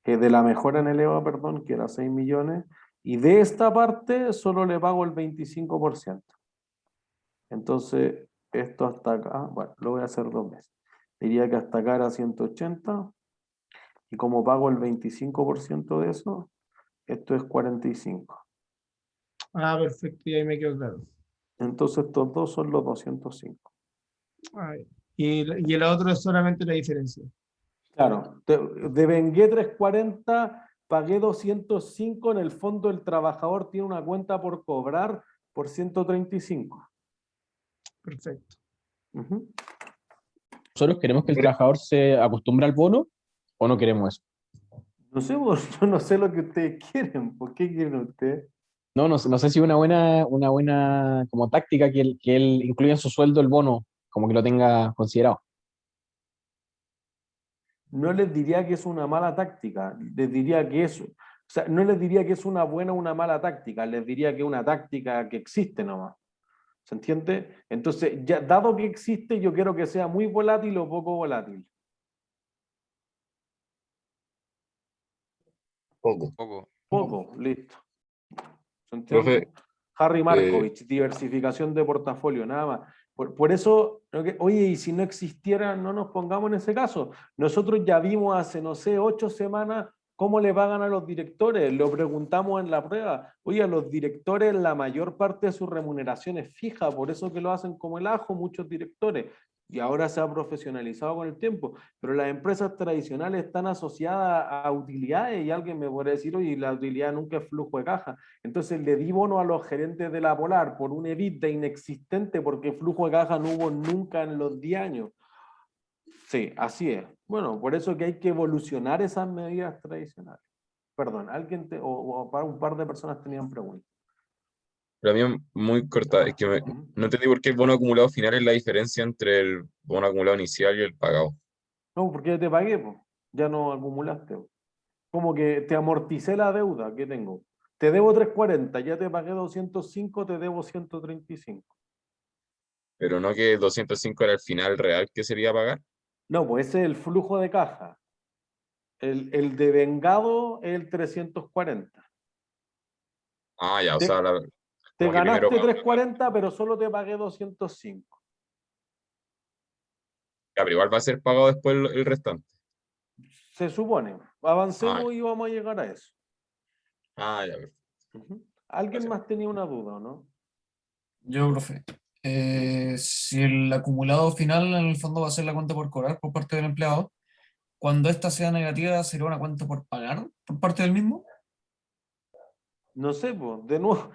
de la mejora en el EVA, perdón, que era 6 millones, y de esta parte solo le pago el 25%. Entonces, esto hasta acá, bueno, lo voy a hacer 2 veces. Diría que hasta acá era 180, y como pago el 25% de eso, esto es 45. Ah, perfecto, y ahí me quedó claro. Entonces estos dos son los 205. Ay, y el otro es solamente la diferencia. Claro, devengué 340, pagué 205, en el fondo el trabajador tiene una cuenta por cobrar por 135. Perfecto. Ujú. ¿Nosotros queremos que el trabajador se acostumbre al bono o no queremos eso? No sé, yo no sé lo que ustedes quieren. ¿Por qué quieren ustedes? No sé si una buena como táctica que él incluya en su sueldo el bono, como que lo tenga considerado. No les diría que es una mala táctica, les diría que es, o sea, no les diría que es una buena o una mala táctica, les diría que es una táctica que existe nomás. ¿Se entiende? Entonces, ya, dado que existe, yo quiero que sea muy volátil o poco volátil. Poco. Poco. Poco, listo. ¿Se Profe, entiende? Harry Markovich, diversificación de portafolio, nada más. Por eso, oye, y si no existiera, no nos pongamos en ese caso. Nosotros ya vimos hace, no sé, 8 semanas cómo le pagan a los directores. Lo preguntamos en la prueba. Oye, a los directores la mayor parte de su remuneración es fija, por eso que lo hacen como el ajo muchos directores. Y ahora se ha profesionalizado con el tiempo. Pero las empresas tradicionales están asociadas a utilidades y alguien me puede decir, oye, la utilidad nunca es flujo de caja. Entonces le di bono a los gerentes de la Polar por un EBITDA inexistente porque flujo de caja no hubo nunca en los 10 años. Sí, así es. Bueno, por eso que hay que evolucionar esas medidas tradicionales. Perdón, alguien o un par de personas tenían preguntas. para mí es muy corta, es que no entendí por qué el bono acumulado final es la diferencia entre el bono acumulado inicial y el pagado. No, porque ya te pagué, pues. Ya no acumulaste. Como que te amorticé la deuda que tengo. Te debo 340, ya te pagué 205, te debo 135. Pero no que 205 era el final real que sería pagar. No, pues ese es el flujo de caja. El de vengado es el 340. Ah, ya, o Te, sea, te como que primero ganaste pago, 340, pero solo te pagué 205. ya, pero igual va a ser pagado después el restante. Se supone. Ah, Avancemos y vamos a llegar a eso. ya, perfecto. Ujú. ¿Alguien más tenía una duda o no? Yo, profe. Si el acumulado final en el fondo va a ser la cuenta por cobrar por parte del empleado, cuando esta sea negativa, ¿será una cuenta por pagar por parte del mismo? No sé, pues, de nuevo,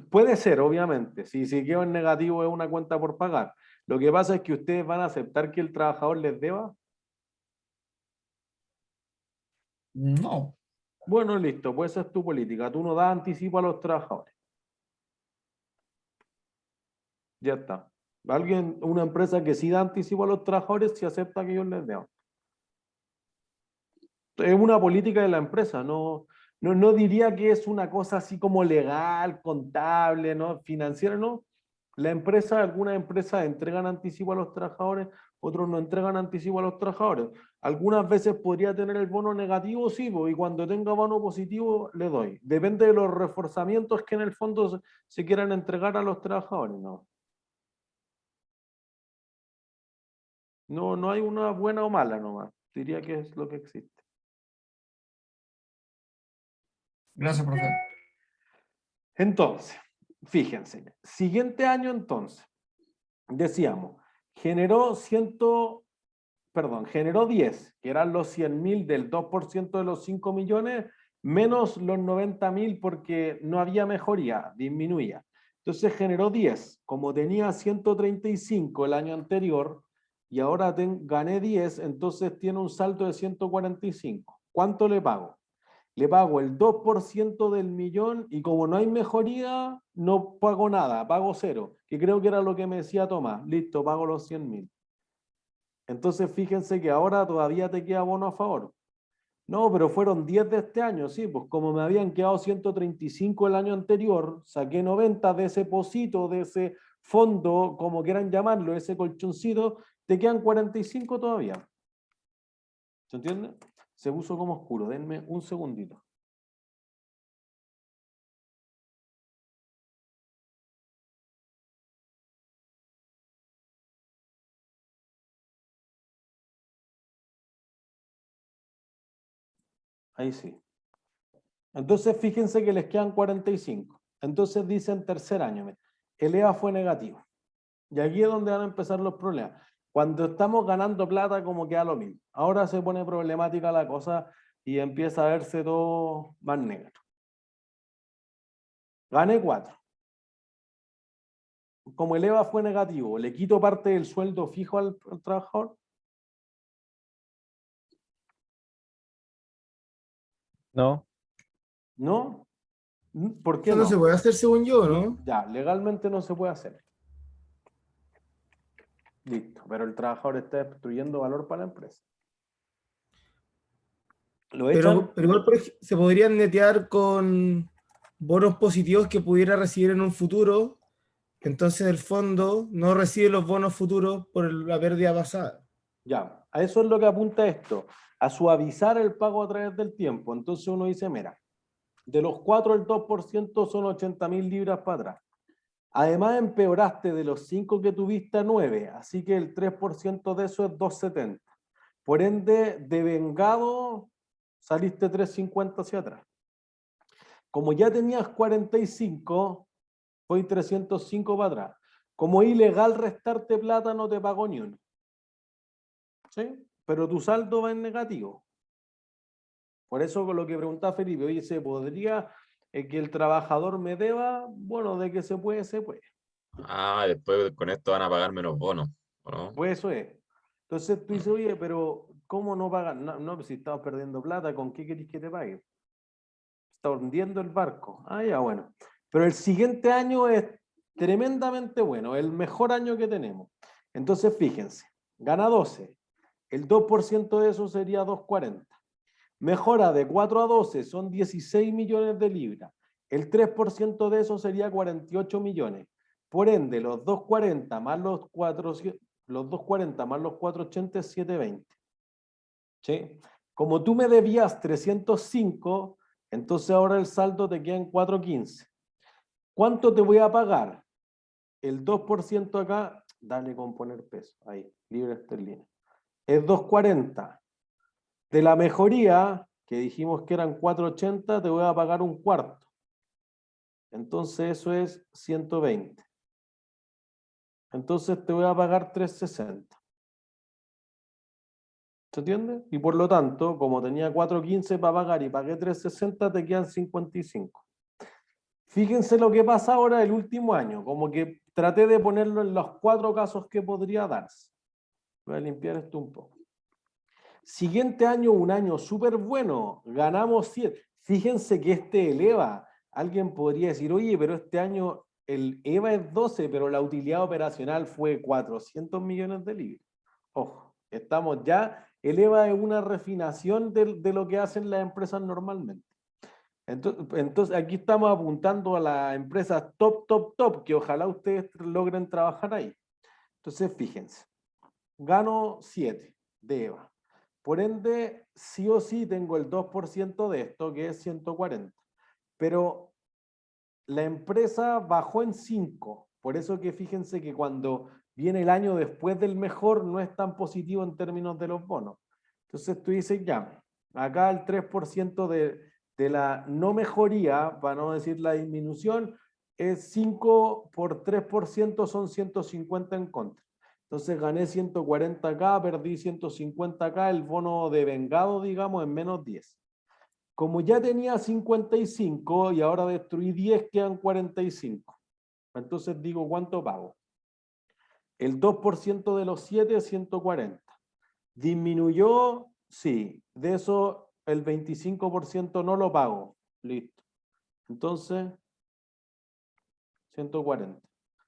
puede ser, obviamente. Si quedó en negativo es una cuenta por pagar. Lo que pasa es que ustedes van a aceptar que el trabajador les deba. No. Bueno, listo, pues esa es tu política. Tú no das anticipo a los trabajadores. Ya está. Una empresa que sí da anticipo a los trabajadores, sí acepta que ellos les deban. Es una política de la empresa, no diría que es una cosa así como legal, contable, ¿no? Financiera, no. Algunas empresas entregan anticipo a los trabajadores, otros no entregan anticipo a los trabajadores. Algunas veces podría tener el bono negativo, sí, y cuando tenga bono positivo le doy. Depende de los reforzamientos que en el fondo se quieran entregar a los trabajadores, ¿no? No hay una buena o mala nomás. Diría que es lo que existe. Gracias, profe. Entonces, fíjense, siguiente año entonces, decíamos, generó 10, que eran los 100.000 del 2% de los 5 millones, menos los 90.000 porque no había mejoría, disminuía. Entonces generó 10, como tenía 135 el año anterior y ahora gané 10, entonces tiene un salto de 145. ¿Cuánto le pago? Le pago el 2% del millón y como no hay mejoría, no pago nada, pago cero, que creo que era lo que me decía Tomás. Listo, pago los 100.000. Entonces fíjense que ahora todavía te queda bono a favor. No, pero fueron 10 de este año, sí, pues como me habían quedado 135 el año anterior, saqué 90 de ese pocito, de ese fondo, como quieran llamarlo, ese colchoncito, te quedan 45 todavía. ¿Se entiende? Se puso como oscuro, denme un segundito. Ahí sí. Entonces, fíjense que les quedan 45. Entonces dicen tercer año, mira, el EVA fue negativo. Y aquí es donde van a empezar los problemas. Cuando estamos ganando plata, como queda lo mismo. Ahora se pone problemática la cosa y empieza a verse todo más negro. Gané 4. Como el EVA fue negativo, ¿le quito parte del sueldo fijo al trabajador? No. ¿No? ¿Por qué Eso no se no? puede hacer según yo, ¿no? Ya, legalmente no se puede hacer. Listo, pero el trabajador está destruyendo valor para la empresa. Lo echan. Pero igual se podrían netear con bonos positivos que pudiera recibir en un futuro. Entonces el fondo no recibe los bonos futuros por la pérdida pasada. Ya, a eso es lo que apunta esto, a suavizar el pago a través del tiempo. Entonces uno dice, mira, de los 4 el 2% son 80.000 libras para atrás. Además empeoraste de los 5 que tuviste a 9, así que el 3% de eso es 270. Por ende, de vengado saliste 350 hacia atrás. Como ya tenías 45, fue 305 para atrás. Como es ilegal restarte plata, no te pagó ni uno. ¿Sí? Pero tu saldo va en negativo. Por eso con lo que preguntaba Felipe, oye, ¿se podría que el trabajador me deba? Bueno, de que se puede, se puede. Ah, después con esto van a pagar menos bonos, ¿o no? Pues eso es. Entonces tú dices, oye, pero ¿cómo no pagan? No, no, pues si estamos perdiendo plata, ¿con qué querés que te pague? Está hundiendo el barco. Ah, ya, bueno. Pero el siguiente año es tremendamente bueno, el mejor año que tenemos. Entonces, fíjense, gana 12. El 2% de eso sería 240. Mejora de 4 a 12, son 16 millones de libras. El 3% de eso sería 48 millones. Por ende, los 240 más los 240 más los 480 es 720. ¿Sí? Como tú me debías 305, entonces ahora el saldo te queda en 415. ¿Cuánto te voy a pagar? El 2% acá, dale con poner peso, ahí, libra esterlina. Es 240. De la mejoría, que dijimos que eran 480, te voy a pagar un cuarto. Entonces eso es 120. Entonces te voy a pagar 360. ¿Se entiende? Y por lo tanto, como tenía 415 para pagar y pagué 360, te quedan 55. Fíjense lo que pasa ahora el último año, como que traté de ponerlo en los 4 casos que podría darse. Voy a limpiar esto un poco. Siguiente año, un año súper bueno, ganamos 100. Fíjense que este eleva. Alguien podría decir, oye, pero este año el EVA es 12, pero la utilidad operacional fue 400 millones de libras. Ojo, estamos ya, el EVA es una refinación de lo que hacen las empresas normalmente. Entonces, aquí estamos apuntando a las empresas top, que ojalá ustedes logren trabajar ahí. Entonces, fíjense, gano 7 de EVA. Por ende, sí o sí tengo el 2% de esto, que es 140. Pero la empresa bajó en 5. Por eso que fíjense que cuando viene el año después del mejor, no es tan positivo en términos de los bonos. Entonces tú dices, ya, acá el 3% de la no mejoría, para no decir la disminución, es 5 por 3% son 150 en contra. Entonces gané 140 acá, perdí 150 acá, el bono de vengado, digamos, en menos 10. Como ya tenía 55 y ahora destruí 10, quedan 45. Entonces digo, ¿cuánto pago? El 2% de los 7 es 140. ¿Disminuyó? Sí. De eso, el 25% no lo pago. Listo. Entonces, 140.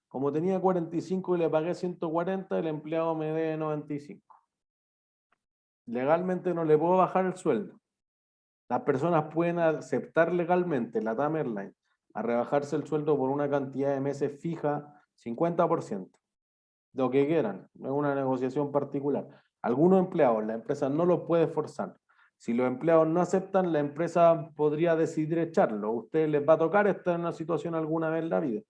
Como tenía 45 y le pagué 140, el empleado me debe 95. Legalmente no le puedo bajar el sueldo. Las personas pueden aceptar legalmente la TAM Airlines a rebajarse el sueldo por una cantidad de meses fija, 50%, lo que quieran, no es una negociación particular. Algunos empleados, la empresa no los puede forzar. Si los empleados no aceptan, la empresa podría decidir echarlo. A ustedes les va a tocar estar en una situación alguna vez en la vida.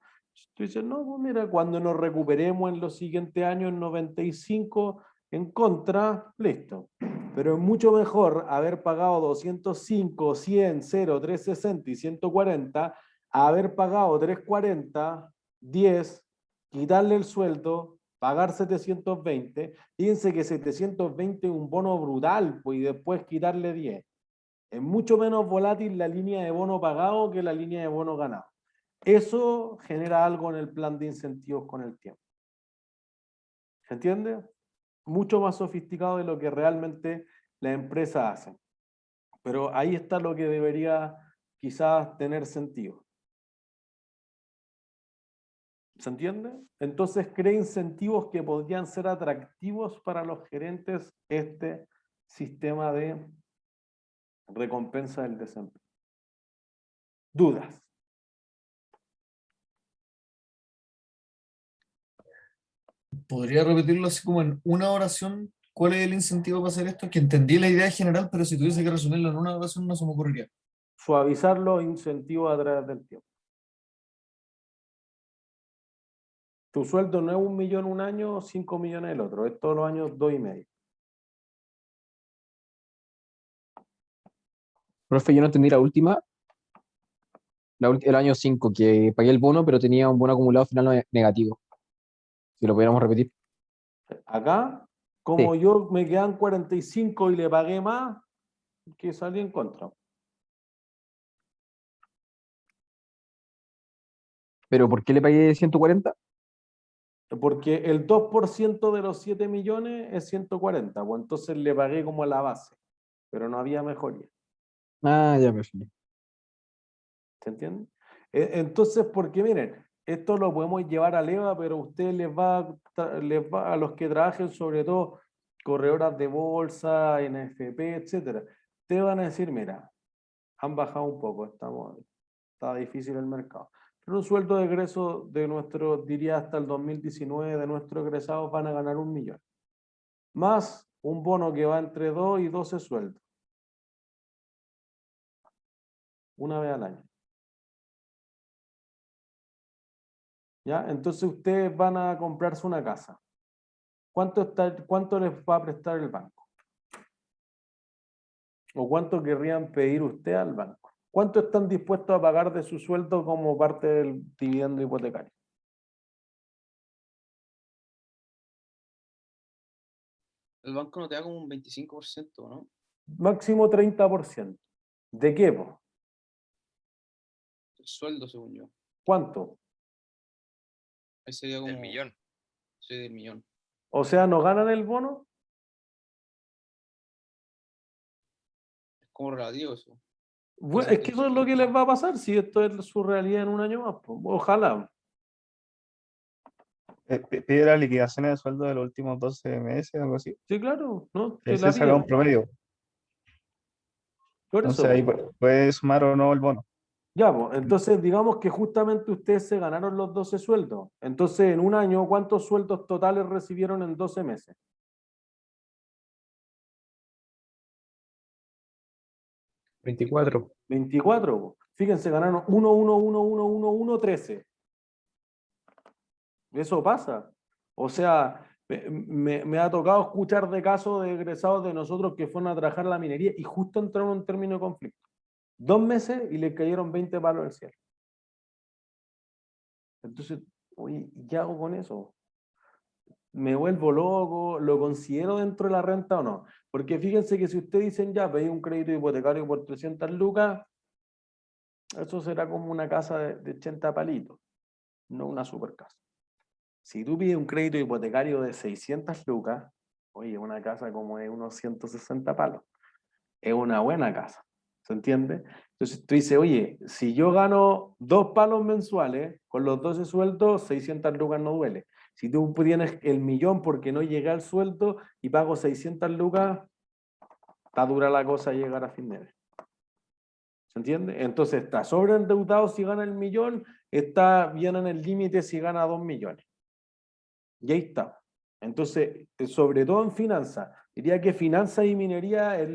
Tú dices, no, pues mira, cuando nos recuperemos en los siguientes años, en 95, en contra, listo. Pero es mucho mejor haber pagado 205, 100, 0, 360 y 140, a haber pagado 340, 10, quitarle el sueldo, pagar 720. Fíjense que 720 es un bono brutal, pues, y después quitarle 10. Es mucho menos volátil la línea de bono pagado que la línea de bono ganado. Eso genera algo en el plan de incentivos con el tiempo. ¿Se entiende? Mucho más sofisticado de lo que realmente la empresa hace. Pero ahí está lo que debería quizás tener sentido. ¿Se entiende? Entonces crea incentivos que podrían ser atractivos para los gerentes este sistema de recompensa del desempeño. ¿Dudas? ¿Podría repetirlo así como en una oración? ¿Cuál es el incentivo para hacer esto? Que entendí la idea general, pero si tuviese que resumirlo en una oración no se me ocurriría. Suavizar los incentivos a través del tiempo. Tu sueldo no es 1 millón un año, 5 millones el otro, es todos los años 2,5. Profe, yo no entendí la última, el año 5, que pagué el bono, pero tenía un bono acumulado final negativo. Si lo pudiéramos repetir. Acá, como yo me quedan 45 y le pagué más, que salí en contra. ¿Pero por qué le pagué 140? Porque el 2% de los 7 millones es 140, pues entonces le pagué como a la base, pero no había mejoría. Ah, ya, perfecto. ¿Se entiende? Entonces, porque miren, esto lo podemos llevar a leva, pero a ustedes les va, a los que trabajen sobre todo corredoras de bolsa, NFP, etcétera, te van a decir, mira, han bajado un poco, está difícil el mercado. Pero un sueldo de egreso de nuestro, diría hasta el 2019, de nuestros egresados van a ganar 1 millón. Más un bono que va entre 2 y 12 sueldos. Una vez al año. ¿Ya? Entonces ustedes van a comprarse una casa. ¿Cuánto les va a prestar el banco? ¿O cuánto querrían pedir usted al banco? ¿Cuánto están dispuestos a pagar de su sueldo como parte del dividendo hipotecario? El banco no te da como un 25%, ¿no? Máximo 30%. ¿De qué, po? El sueldo, según yo. ¿Cuánto? Ahí sería como... Del millón. Sí, del millón. O sea, ¿no ganan el bono? Es como relativo eso. Bueno, es que eso es lo que les va a pasar si esto es su realidad en un año más, po. Ojalá. Pide las liquidaciones de sueldo de los últimos 12 meses, algo así. Sí, claro, ¿no? Que Ese la saca un piden. promedio. Por Entonces eso, ahí po. puede sumar o no el bono. Ya, pues, entonces digamos que justamente ustedes se ganaron los 12 sueldos. Entonces, en un año, ¿cuántos sueldos totales recibieron en 12 meses? 24. 24. Po. Fíjense, ganaron 1, 1, 1, 1, 1, 1, 13. Eso pasa. O sea, me ha tocado escuchar de casos de egresados de nosotros que fueron a trabajar a la minería y justo entraron en término de conflicto. 2 meses y les cayeron 20 palos del cielo. Entonces, oye, ¿qué hago con eso? ¿Me vuelvo loco? ¿Lo considero dentro de la renta o no? Porque fíjense que si ustedes dicen ya, pedí un crédito hipotecario por 300 lucas, eso será como una casa de 80 palitos, no una super casa. Si tú pides un crédito hipotecario de 600 lucas, oye, una casa como de unos 160 palos, es una buena casa, ¿se entiende? Entonces tú dices, oye, si yo gano 2 palos mensuales, con los 12 sueldos, 600 lucas no duele. Si tú tienes el millón porque no llega al sueldo y pago 600 lucas, está dura la cosa llegar a fin de mes. ¿Se entiende? Entonces está sobreendeudado si gana el millón, está bien en el límite si gana 2 millones. Y ahí está. Entonces, sobre todo en finanzas, diría que finanzas y minería es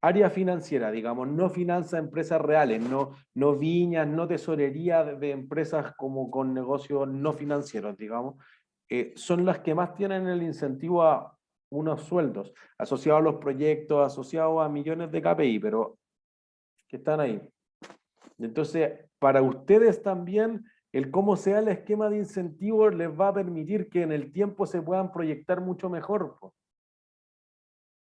área financiera, digamos, no finanzas empresas reales, no viñas, no tesorería de empresas como con negocios no financieros, digamos, son las que más tienen el incentivo a unos sueldos, asociados a los proyectos, asociados a millones de KPI, pero que están ahí. Entonces, para ustedes también, el cómo sea el esquema de incentivos les va a permitir que en el tiempo se puedan proyectar mucho mejor, po.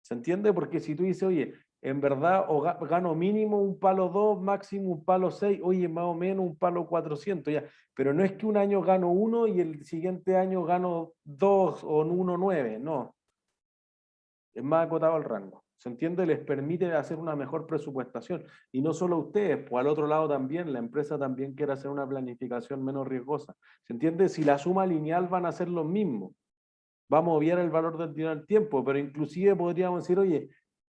¿Se entiende? Porque si tú dices, oye, en verdad o gano mínimo un palo 2, máximo un palo 6, oye, más o menos un palo 400, ya. Pero no es que un año gano 1 y el siguiente año gano 2 o 1,9, no. Es más acotado el rango. ¿Se entiende? Les permite hacer una mejor presupuestación. Y no solo ustedes, pues al otro lado también, la empresa también quiere hacer una planificación menos riesgosa. ¿Se entiende? Si la suma lineal van a ser los mismos. Vamos a obviar el valor del dinero del tiempo, pero inclusive podríamos decir, oye,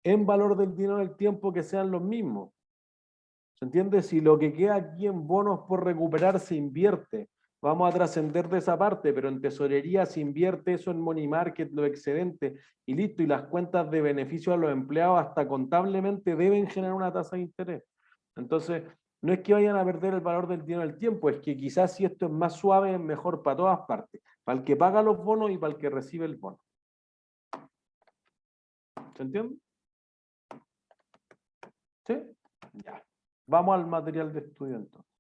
en valor del dinero del tiempo que sean los mismos. ¿Se entiende? Si lo que queda aquí en bonos por recuperar se invierte, vamos a trascender de esa parte, pero en tesorería se invierte eso en money market, lo excedente, y listo, y las cuentas de beneficio a los empleados hasta contablemente deben generar una tasa de interés. Entonces, no es que vayan a perder el valor del dinero del tiempo, es que quizás si esto es más suave es mejor para todas partes, para el que paga los bonos y para el que recibe el bono. ¿Se entiende? ¿Sí? Ya. Vamos al material de estudio entonces.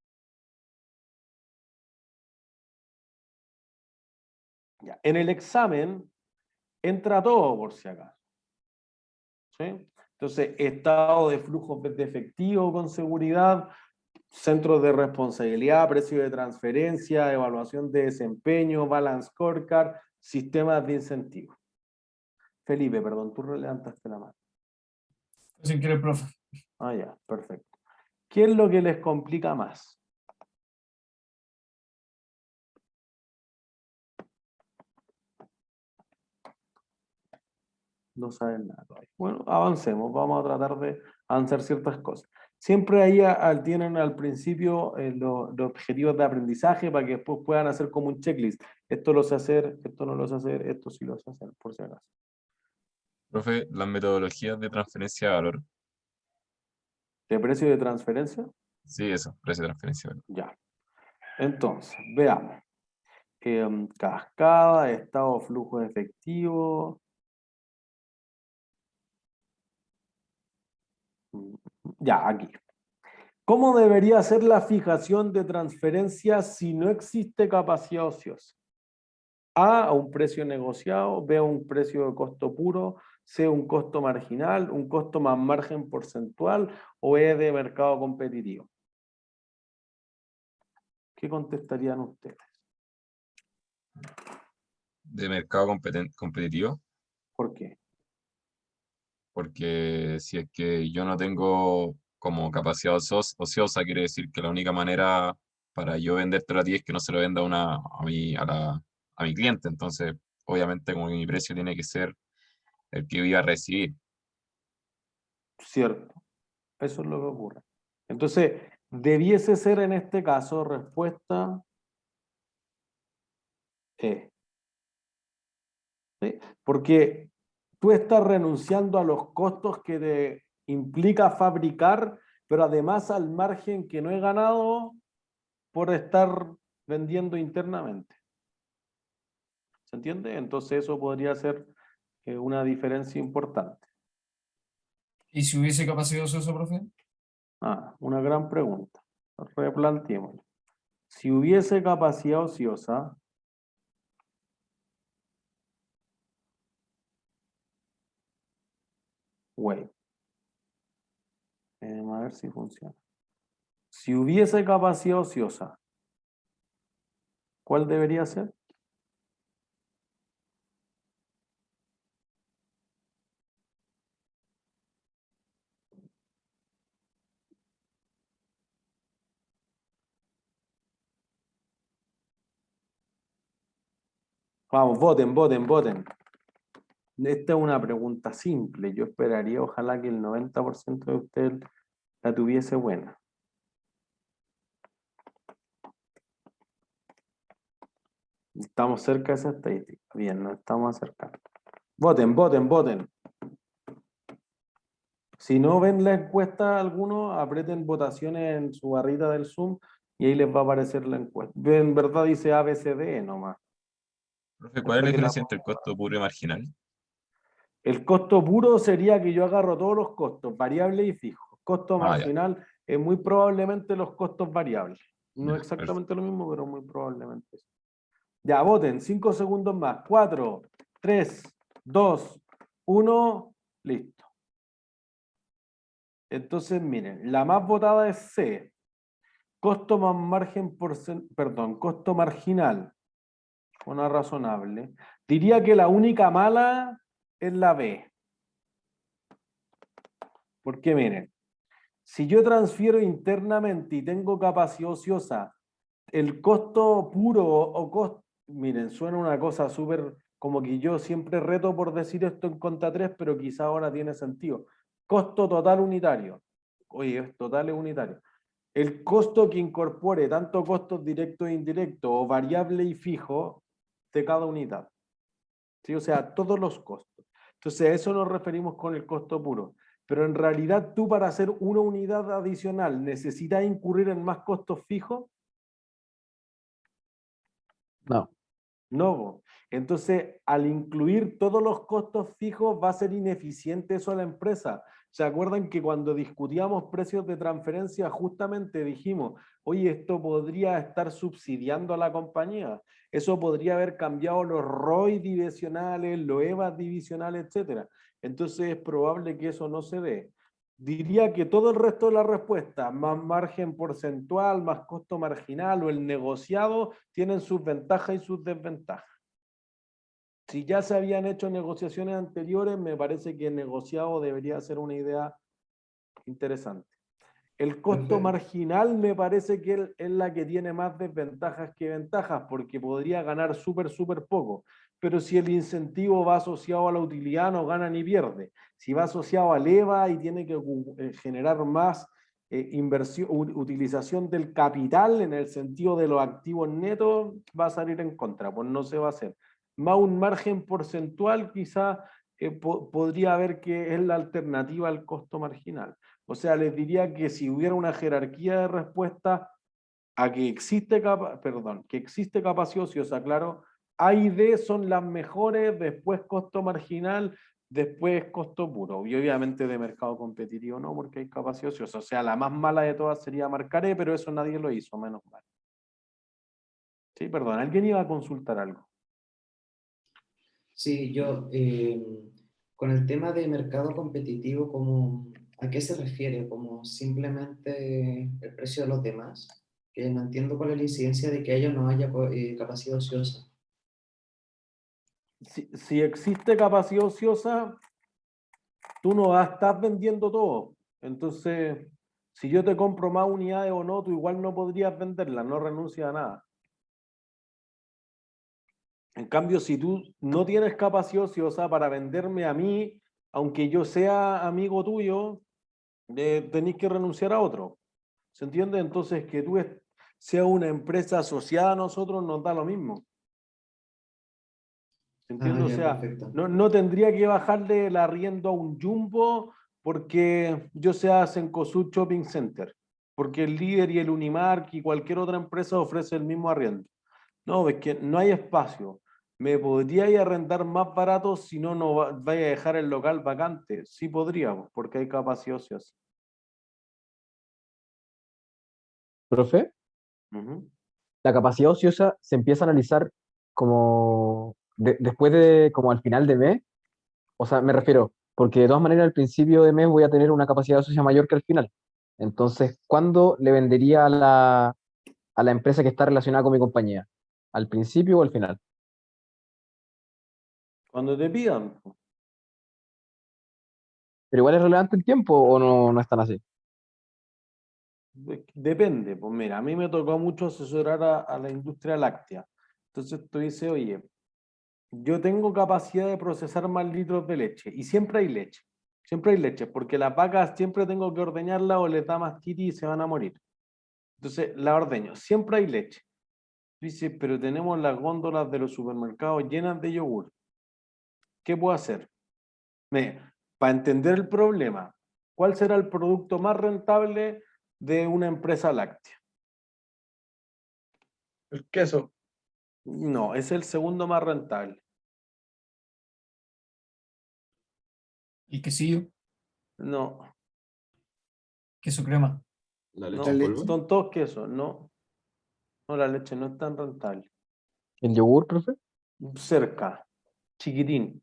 Ya. En el examen entra todo por si acaso. ¿Sí? Entonces, estado de flujos de efectivo con seguridad, centros de responsabilidad, precio de transferencia, evaluación de desempeño, balance scorecard, sistemas de incentivos. Felipe, perdón, tú levantaste la mano. Sin querer, profe. Ah, ya, perfecto. ¿Qué es lo que les complica más? No saben nada todavía. Bueno, avancemos, vamos a tratar de avanzar ciertas cosas. Siempre ahí tienen al principio los objetivos de aprendizaje para que después puedan hacer como un checklist. Esto lo sé hacer, esto no lo sé hacer, esto sí lo sé hacer, por si acaso. Profe, las metodologías de transferencia de valor. ¿De precio de transferencia? Sí, eso, precio de transferencia de valor. Ya. Entonces, veamos. Cascada, estado, flujo de efectivo. Ya, aquí. ¿Cómo debería ser la fijación de transferencia si no existe capacidad ociosa? A un precio negociado, B a un precio de costo puro, C un costo marginal, un costo más margen porcentual o E de mercado competitivo. ¿Qué contestarían ustedes? De mercado competitivo, ¿Por qué? porque si es que yo no tengo como capacidad ociosa, quiere decir que la única manera para yo vendértelo a ti es que no se lo venda a mi cliente. Entonces, obviamente, como que mi precio tiene que ser el que yo iba a recibir. Cierto. Eso es lo que ocurre. Entonces, debiese ser en este caso respuesta E. ¿Sí? Porque tú estás renunciando a los costos que te implica fabricar, pero además al margen que no he ganado por estar vendiendo internamente. ¿Se entiende? Entonces eso podría ser una diferencia importante. ¿Y si hubiese capacidad ociosa, profe? Ah, una gran pregunta. Replanteémoslo. Si hubiese capacidad ociosa, wait. A ver si funciona. Si hubiese capacidad ociosa, ¿cuál debería ser? Vamos, voten, voten, voten. Esta es una pregunta simple. Yo esperaría, ojalá que el 90% de ustedes la tuviese buena. Estamos cerca de esa estadística. Bien, nos estamos acercando. Voten, voten, voten. Si no ven la encuesta algunos, aprieten votaciones en su barrita del Zoom y ahí les va a aparecer la encuesta. En verdad dice ABCD nomás. Profe, ¿cuál es la Hasta que diferencia entre el costo puro y marginal? El costo puro sería que yo agarro todos los costos, variables y fijos. Costo Ah, ya. marginal es muy probablemente los costos variables. No Ya, exactamente lo mismo, pero muy probablemente. Ya, voten. 5 segundos más. 4, 3, 2, 1. Listo. Entonces, miren, la más votada es C. Costo más margen costo marginal. Una razonable. Diría que la única mala es la B. Porque miren, si yo transfiero internamente y tengo capacidad ociosa, el costo puro o costo, miren, suena una cosa súper, como que yo siempre reto por decir esto en contra 3, pero quizá ahora tiene sentido. Costo total unitario. Oye, es total es unitario. El costo que incorpore tanto costos directos e indirectos o variable y fijo de cada unidad. ¿Sí? O sea, todos los costos. Entonces, a eso nos referimos con el costo puro. Pero en realidad tú para hacer una unidad adicional necesitas incurrir en más costos fijos. No. No. Entonces, al incluir todos los costos fijos va a ser ineficiente eso a la empresa. ¿Se acuerdan que cuando discutíamos precios de transferencia justamente dijimos, oye, esto podría estar subsidiando a la compañía? Eso podría haber cambiado los ROI divisionales, los EVA divisionales, etc. Entonces es probable que eso no se dé. Diría que todo el resto de la respuesta, más margen porcentual, más costo marginal o el negociado, tienen sus ventajas y sus desventajas. Si ya se habían hecho negociaciones anteriores, me parece que el negociado debería ser una idea interesante. El costo marginal me parece que es la que tiene más desventajas que ventajas, porque podría ganar súper poco. Pero si el incentivo va asociado a la utilidad, no gana ni pierde. Si va asociado al EVA y tiene que generar más utilización del capital en el sentido de los activos netos, va a salir en contra, pues no se va a hacer. Más un margen porcentual quizá podría haber que es la alternativa al costo marginal. O sea, les diría que si hubiera una jerarquía de respuesta a que existe, que existe capacidad ociosa, claro, A y D son las mejores, después costo marginal, después costo puro. Y obviamente de mercado competitivo no, porque hay capacidad ociosa. O sea, la más mala de todas sería Marcaré, pero eso nadie lo hizo, menos mal. Sí, perdón, alguien iba a consultar algo. Sí, yo, con el tema de mercado competitivo, ¿a qué se refiere? ¿Como simplemente el precio de los demás? Que no entiendo cuál es la incidencia de que haya o no haya capacidad ociosa. Si existe capacidad ociosa, tú no estás vendiendo todo. Entonces, si yo te compro más unidades o no, tú igual no podrías venderlas, no renuncias a nada. En cambio, si tú no tienes capacidad ociosa para venderme a mí, aunque yo sea amigo tuyo, tenés que renunciar a otro. ¿Se entiende? Entonces, que tú seas una empresa asociada a nosotros nos da lo mismo. ¿Se entiende? O ya, sea, perfecto. no tendría que bajarle el arriendo a un Jumbo porque yo sea Cencosud Shopping Center, porque el Líder y el Unimark y cualquier otra empresa ofrece el mismo arriendo. No, es que no hay espacio. ¿Me podría ir a arrendar más barato si no vaya a dejar el local vacante? Sí podríamos, porque hay capacidad ociosa. Profe, la capacidad ociosa se empieza a analizar como después de, como al final de mes. O sea, me refiero, porque de todas maneras al principio de mes voy a tener una capacidad ociosa mayor que al final. Entonces, ¿cuándo le vendería a la empresa que está relacionada con mi compañía? ¿Al principio o al final? Cuando te pidan. ¿Pero igual es relevante el tiempo o no es tan así? Depende, pues mira, a mí me tocó mucho asesorar a la industria láctea. Entonces tú dices, oye, yo tengo capacidad de procesar más litros de leche y siempre hay leche. Siempre hay leche, porque las vacas siempre tengo que ordeñarlas o les da mastitis y se van a morir. Entonces la ordeño, siempre hay leche. Dice, pero tenemos las góndolas de los supermercados llenas de yogur. ¿Qué puedo hacer? Para entender el problema, ¿cuál será el producto más rentable de una empresa láctea? El queso. No, es el segundo más rentable. El quesillo, No, queso crema. ¿La no, leche en polvo? son todos quesos, no. No, la leche no es tan rentable. ¿El yogur, profe? Cerca, chiquitín.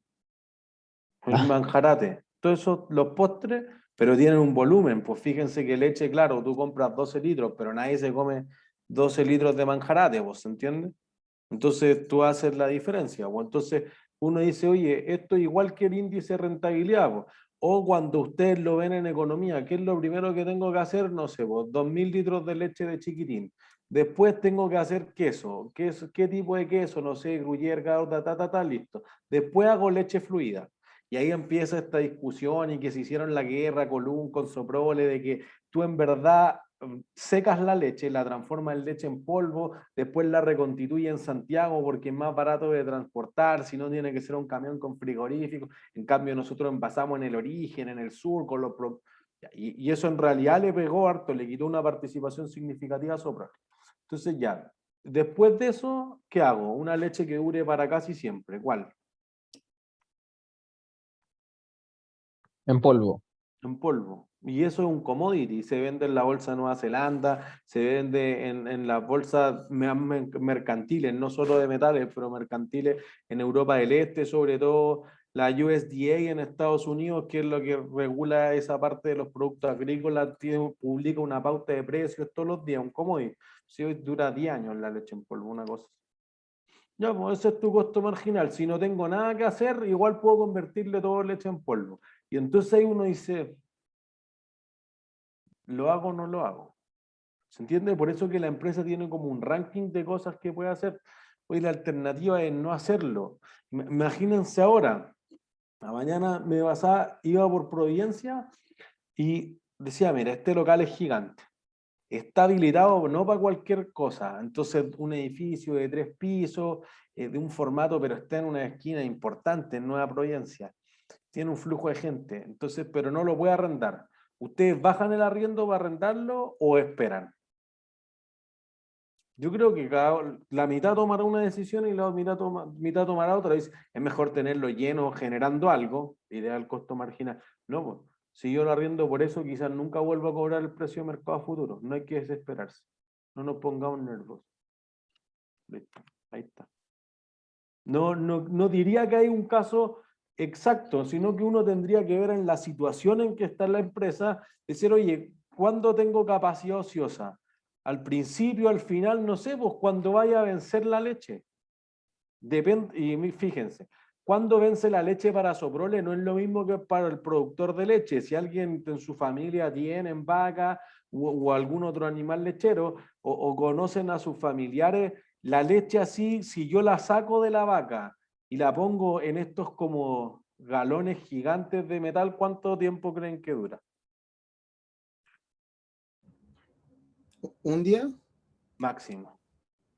El manjarate. Todos esos, los postres, pero tienen un volumen. Pues fíjense que leche, claro, tú compras 12 litros, pero nadie se come 12 litros de manjarate, ¿vos se entiende? Entonces tú haces la diferencia. Pues entonces uno dice, oye, esto es igual que el índice de rentabilidad. Pues. O cuando ustedes lo ven en economía, ¿qué es lo primero que tengo que hacer? No sé, pues 2000 litros de leche de chiquitín. Después tengo que hacer queso. ¿Qué tipo de queso? No sé, gruyère, gouda, listo. Después hago leche fluida. Y ahí empieza esta discusión y que se hicieron la guerra Colún con Soprole de que tú en verdad secas la leche, la transformas en leche en polvo, después la reconstituye en Santiago porque es más barato de transportar, si no tiene que ser un camión con frigorífico. En cambio nosotros envasamos en el origen, en el sur, con los... Y eso en realidad le pegó harto, le quitó una participación significativa a Soprole. Entonces ya, después de eso, ¿qué hago? Una leche que dure para casi siempre. ¿Cuál? En polvo. En polvo. Y eso es un commodity, se vende en la bolsa de Nueva Zelanda, se vende en las bolsas mercantiles, no solo de metales, pero mercantiles en Europa del Este, sobre todo la USDA en Estados Unidos, que es lo que regula esa parte de los productos agrícolas, publica una pauta de precios todos los días, un commodity. Si hoy dura 10 años la leche en polvo, una cosa. Ya, pues ese es tu costo marginal. Si no tengo nada que hacer, igual puedo convertirle todo en leche en polvo. Y entonces ahí uno dice, ¿lo hago o no lo hago? ¿Se entiende? Por eso que la empresa tiene como un ranking de cosas que puede hacer. Hoy la alternativa es no hacerlo. Imagínense ahora, la mañana me pasaba, iba por Providencia y decía, mira, este local es gigante. Está habilitado no para cualquier cosa. Entonces, un edificio de 3 pisos, de un formato, pero está en una esquina importante, en Nueva Providencia. Tiene un flujo de gente. Entonces, pero no lo puede arrendar. ¿Ustedes bajan el arriendo para arrendarlo o esperan? Yo creo que la mitad tomará una decisión y la mitad tomará otra. Es mejor tenerlo lleno, generando algo, ideal costo marginal. No, pues, si yo lo arriendo por eso, quizás nunca vuelva a cobrar el precio de mercado futuro. No hay que desesperarse. No nos pongamos nerviosos. Listo, ahí está. No diría que hay un caso exacto, sino que uno tendría que ver en la situación en que está la empresa, decir, oye, ¿cuándo tengo capacidad ociosa? Al principio, al final, no sé, pues cuando vaya a vencer la leche. Depende, y fíjense, cuando vence la leche para Soprole no es lo mismo que para el productor de leche. Si alguien en su familia tiene vaca o algún otro animal lechero o conocen a sus familiares, la leche así, si yo la saco de la vaca y la pongo en estos como galones gigantes de metal, ¿cuánto tiempo creen que dura? ¿Un día? Máximo,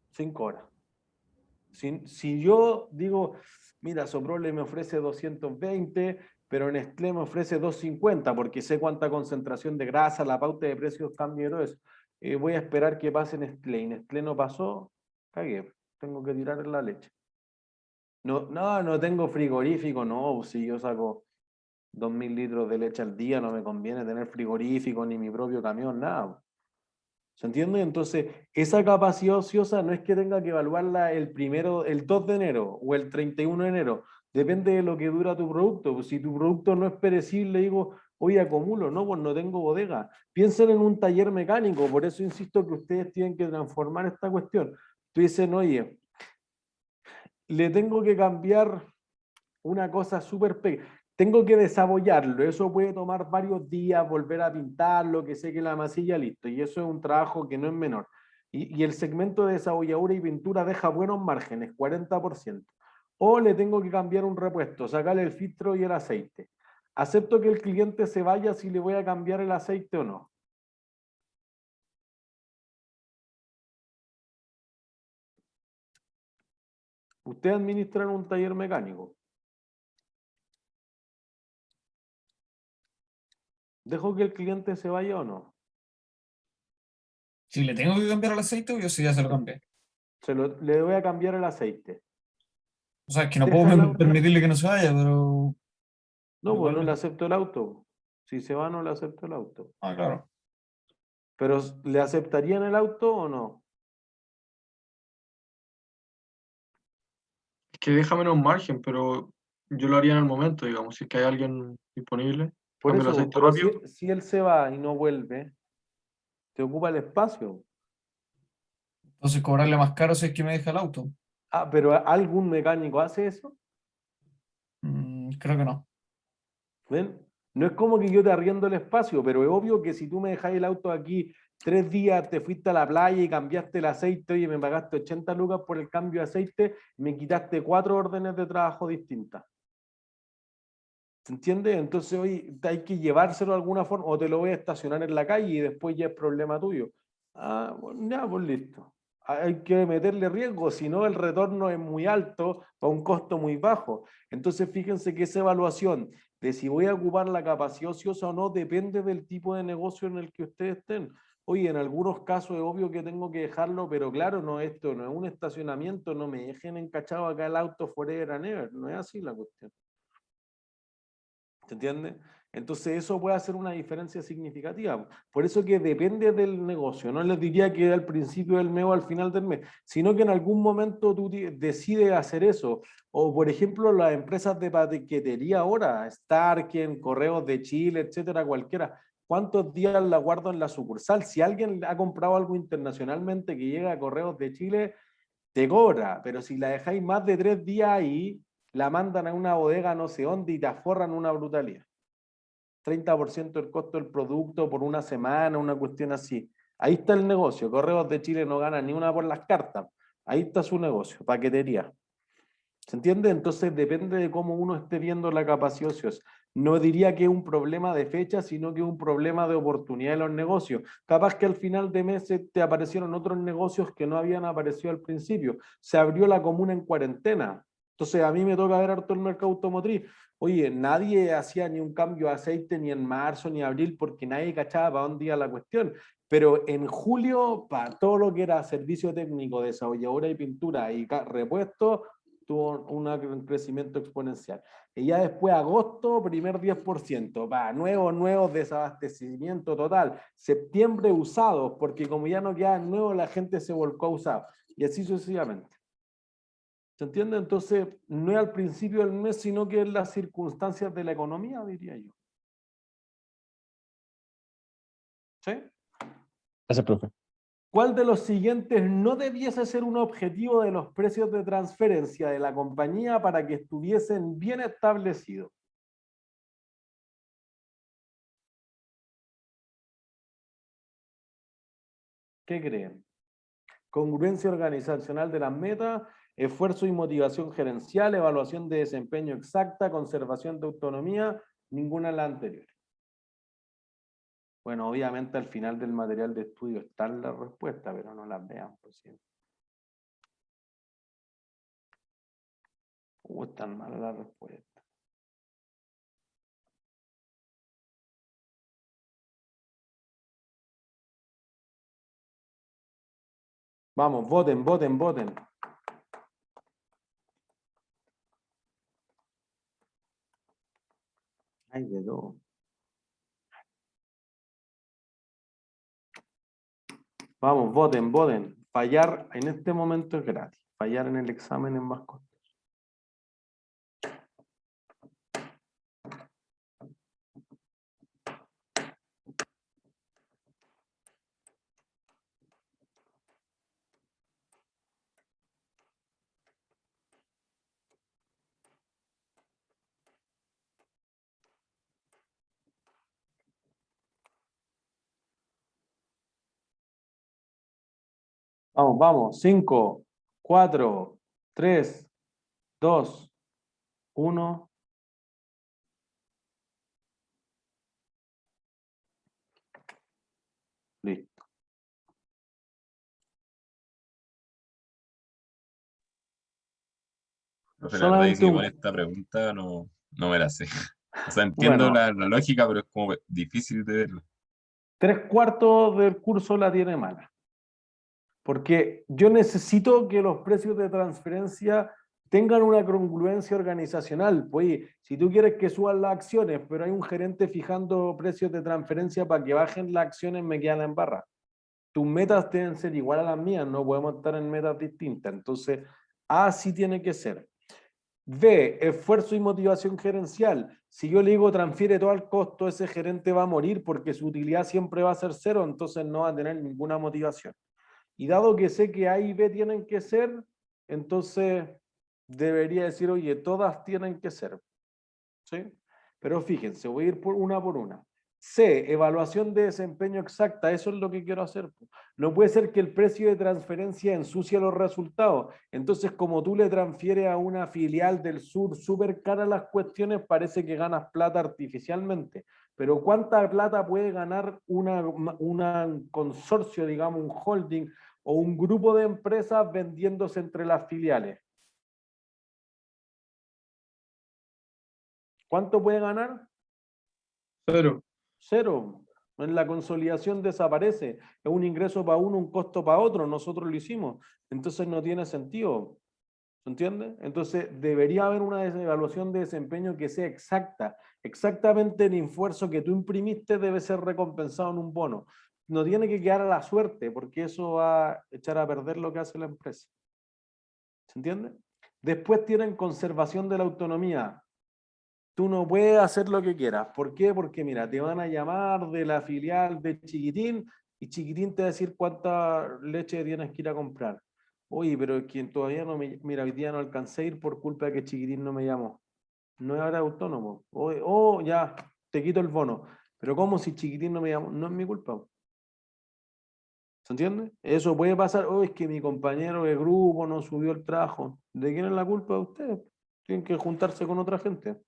5 horas. Si yo digo, mira, Soprole me ofrece 220, pero Nestlé me ofrece 250, porque sé cuánta concentración de grasa, la pauta de precios cambia y todo eso. Voy a esperar que pase Nestlé. Y Nestlé no pasó, cagué. Tengo que tirar la leche. No tengo frigorífico, no. Si yo saco 2000 litros de leche al día, no me conviene tener frigorífico ni mi propio camión, nada. ¿Se entiende? Entonces, esa capacidad ociosa no es que tenga que evaluarla el 2 de enero o el 31 de enero. Depende de lo que dura tu producto. Pues si tu producto no es perecible, digo, hoy acumulo, no, pues no tengo bodega. Piensen en un taller mecánico, por eso insisto que ustedes tienen que transformar esta cuestión. Tú dices, oye, le tengo que cambiar una cosa súper pequeña. Tengo que desabollarlo, eso puede tomar varios días, volver a pintarlo, que seque la masilla, listo. Y eso es un trabajo que no es menor. Y el segmento de desabolladura y pintura deja buenos márgenes, 40%. O le tengo que cambiar un repuesto, sacarle el filtro y el aceite. ¿Acepto que el cliente se vaya si le voy a cambiar el aceite o no? Ustedes administran un taller mecánico. ¿Dejo que el cliente se vaya o no? Si le tengo que cambiar el aceite, o yo sí ya se lo cambié. Le voy a cambiar el aceite. O sea, es que no Deja puedo el auto. permitirle que no se vaya, pero. No, pues no le igual- acepto el auto. Si se va, no le acepto el auto. Ah, claro. Pero ¿le aceptarían el auto o no? Es que deja menos margen, pero yo lo haría en el momento, digamos, si es que hay alguien disponible. Por Cambio el eso, aceite pero rápido. si él se va y no vuelve, te ocupa el espacio. Entonces cobrarle más caro si es que me deja el auto. Ah, pero ¿algún mecánico hace eso? Creo que no. ¿Ven? No es como que yo te arriendo el espacio, pero es obvio que si tú me dejas el auto aquí 3 días, te fuiste a la playa y cambiaste el aceite, oye, me pagaste 80 lucas por el cambio de aceite, me quitaste 4 órdenes de trabajo distintas. ¿Se entiende? Entonces, oye, hay que llevárselo de alguna forma, o te lo voy a estacionar en la calle y después ya es problema tuyo. Ah, bueno, ya, pues listo. Hay que meterle riesgo, si no el retorno es muy alto para un costo muy bajo. Entonces, fíjense que esa evaluación de si voy a ocupar la capacidad ociosa o no depende del tipo de negocio en el que ustedes estén. Oye, en algunos casos es obvio que tengo que dejarlo, pero claro, no, esto no es un estacionamiento, no me dejen encachado acá el auto forever and ever, no es así la cuestión. ¿Se entiende? Entonces eso puede hacer una diferencia significativa. Por eso que depende del negocio. No les diría que al principio del mes o al final del mes, sino que en algún momento tú decides hacer eso. O por ejemplo las empresas de paquetería ahora, Starken, Correos de Chile, etcétera, cualquiera. ¿Cuántos días la guardo en la sucursal? Si alguien ha comprado algo internacionalmente que llega a Correos de Chile, te cobra. Pero si la dejáis más de 3 días ahí, la mandan a una bodega no sé dónde y te aforran una brutalidad. 30% del costo del producto por una semana, una cuestión así. Ahí está el negocio. Correos de Chile no gana ni una por las cartas. Ahí está su negocio, paquetería. ¿Se entiende? Entonces depende de cómo uno esté viendo la capacidad ociosa. No diría que es un problema de fecha, sino que es un problema de oportunidad de los negocios. Capaz que al final de mes te aparecieron otros negocios que no habían aparecido al principio. Se abrió la comuna en cuarentena. Entonces a mí me toca ver harto el mercado automotriz. Oye, nadie hacía ni un cambio de aceite ni en marzo ni abril porque nadie cachaba para dónde iba la cuestión. Pero en julio, para todo lo que era servicio técnico, desarrolladora y pintura y repuesto, tuvo un crecimiento exponencial. Y ya después, agosto, primer 10%, va, nuevos, desabastecimiento total. Septiembre, usados, porque como ya no quedan nuevos, la gente se volcó a usar. Y así sucesivamente. ¿Se entiende? Entonces, no es al principio del mes, sino que es las circunstancias de la economía, diría yo. ¿Sí? Gracias, profe. ¿Cuál de los siguientes no debiese ser un objetivo de los precios de transferencia de la compañía para que estuviesen bien establecidos? ¿Qué creen? Congruencia organizacional de las metas, esfuerzo y motivación gerencial, evaluación de desempeño exacta, conservación de autonomía, ninguna de las anteriores. Bueno, obviamente al final del material de estudio están las respuestas, pero no las vean, por cierto. Están malas las respuestas. Vamos, voten, voten, voten. Hay de todo. Vamos, voten, voten. Fallar en este momento es gratis. Fallar en el examen es más costoso. Vamos, vamos. 5, 4, 3, 2, 1. Profe, la verdad es Solamente que con un... esta pregunta no me la sé. O sea, entiendo Bueno, la lógica, pero es como difícil de verlo. 3/4 del curso la tiene mala. Porque yo necesito que los precios de transferencia tengan una congruencia organizacional. Pues, si tú quieres que suban las acciones, pero hay un gerente fijando precios de transferencia para que bajen las acciones, me quedan en barra. Tus metas deben ser igual a las mías, no podemos estar en metas distintas. Entonces, así tiene que ser. B, esfuerzo y motivación gerencial. Si yo le digo transfiere todo al costo, ese gerente va a morir porque su utilidad siempre va a ser cero, entonces no va a tener ninguna motivación. Y dado que sé que A y B tienen que ser, entonces debería decir, oye, todas tienen que ser. ¿Sí? Pero fíjense, voy a ir por una. C, evaluación de desempeño exacta, eso es lo que quiero hacer. No puede ser que el precio de transferencia ensucie los resultados. Entonces, como tú le transfieres a una filial del sur súper cara las cuestiones, parece que ganas plata artificialmente. Pero ¿cuánta plata puede ganar un consorcio, digamos, un holding o un grupo de empresas vendiéndose entre las filiales? ¿Cuánto puede ganar? Cero. Cero. En la consolidación desaparece. Es un ingreso para uno, un costo para otro. Nosotros lo hicimos. Entonces no tiene sentido. ¿Se entiende? Entonces debería haber una evaluación de desempeño que sea exacta. Exactamente el esfuerzo que tú imprimiste debe ser recompensado en un bono. No tiene que quedar a la suerte, porque eso va a echar a perder lo que hace la empresa. ¿Se entiende? Después tienen conservación de la autonomía. Tú no puedes hacer lo que quieras. ¿Por qué? Porque mira, te van a llamar de la filial de Chiquitín y Chiquitín te va a decir cuánta leche tienes que ir a comprar. Oye, pero quien todavía no me... Mira, hoy día no alcancé a ir por culpa de que Chiquitín no me llamó. No es ahora autónomo. Ya, te quito el bono. Pero ¿cómo si Chiquitín no me llamó? No es mi culpa. ¿Se entiende? Eso puede pasar. Oh, es que mi compañero de grupo no subió el trabajo. ¿De quién es la culpa de ustedes? Tienen que juntarse con otra gente.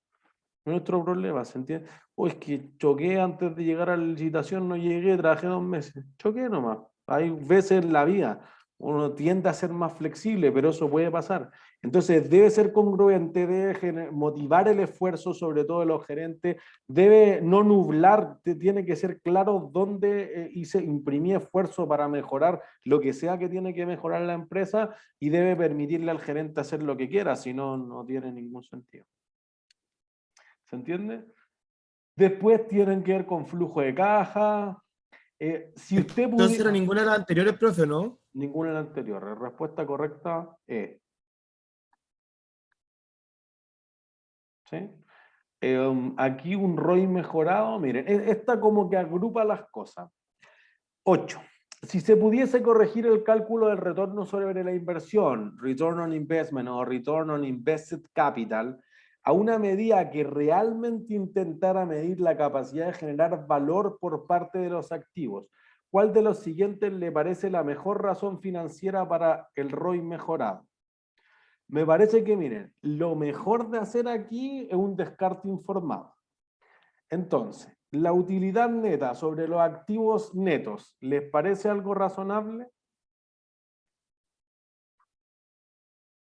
Nuestro problema, ¿se entiende? O es que choqué antes de llegar a la licitación, no llegué, trabajé 2 meses. Choqué nomás. Hay veces en la vida, uno tiende a ser más flexible, pero eso puede pasar. Entonces debe ser congruente, debe motivar el esfuerzo, sobre todo de los gerentes, debe no nublar, tiene que ser claro dónde imprimí esfuerzo para mejorar lo que sea que tiene que mejorar la empresa y debe permitirle al gerente hacer lo que quiera, si no, no tiene ningún sentido. ¿Se entiende? Después tienen que ver con flujo de caja. Si usted pudiera... Entonces era ninguna de las anteriores, profe, ¿no? Ninguna de las anteriores. La respuesta correcta es... ¿Sí? Aquí un ROI mejorado. Miren, esta como que agrupa las cosas. 8. Si se pudiese corregir el cálculo del retorno sobre la inversión, return on investment o return on invested capital, a una medida que realmente intentara medir la capacidad de generar valor por parte de los activos, ¿cuál de los siguientes le parece la mejor razón financiera para el ROI mejorado? Me parece que, miren, lo mejor de hacer aquí es un descarte informado. Entonces, la utilidad neta sobre los activos netos, ¿les parece algo razonable?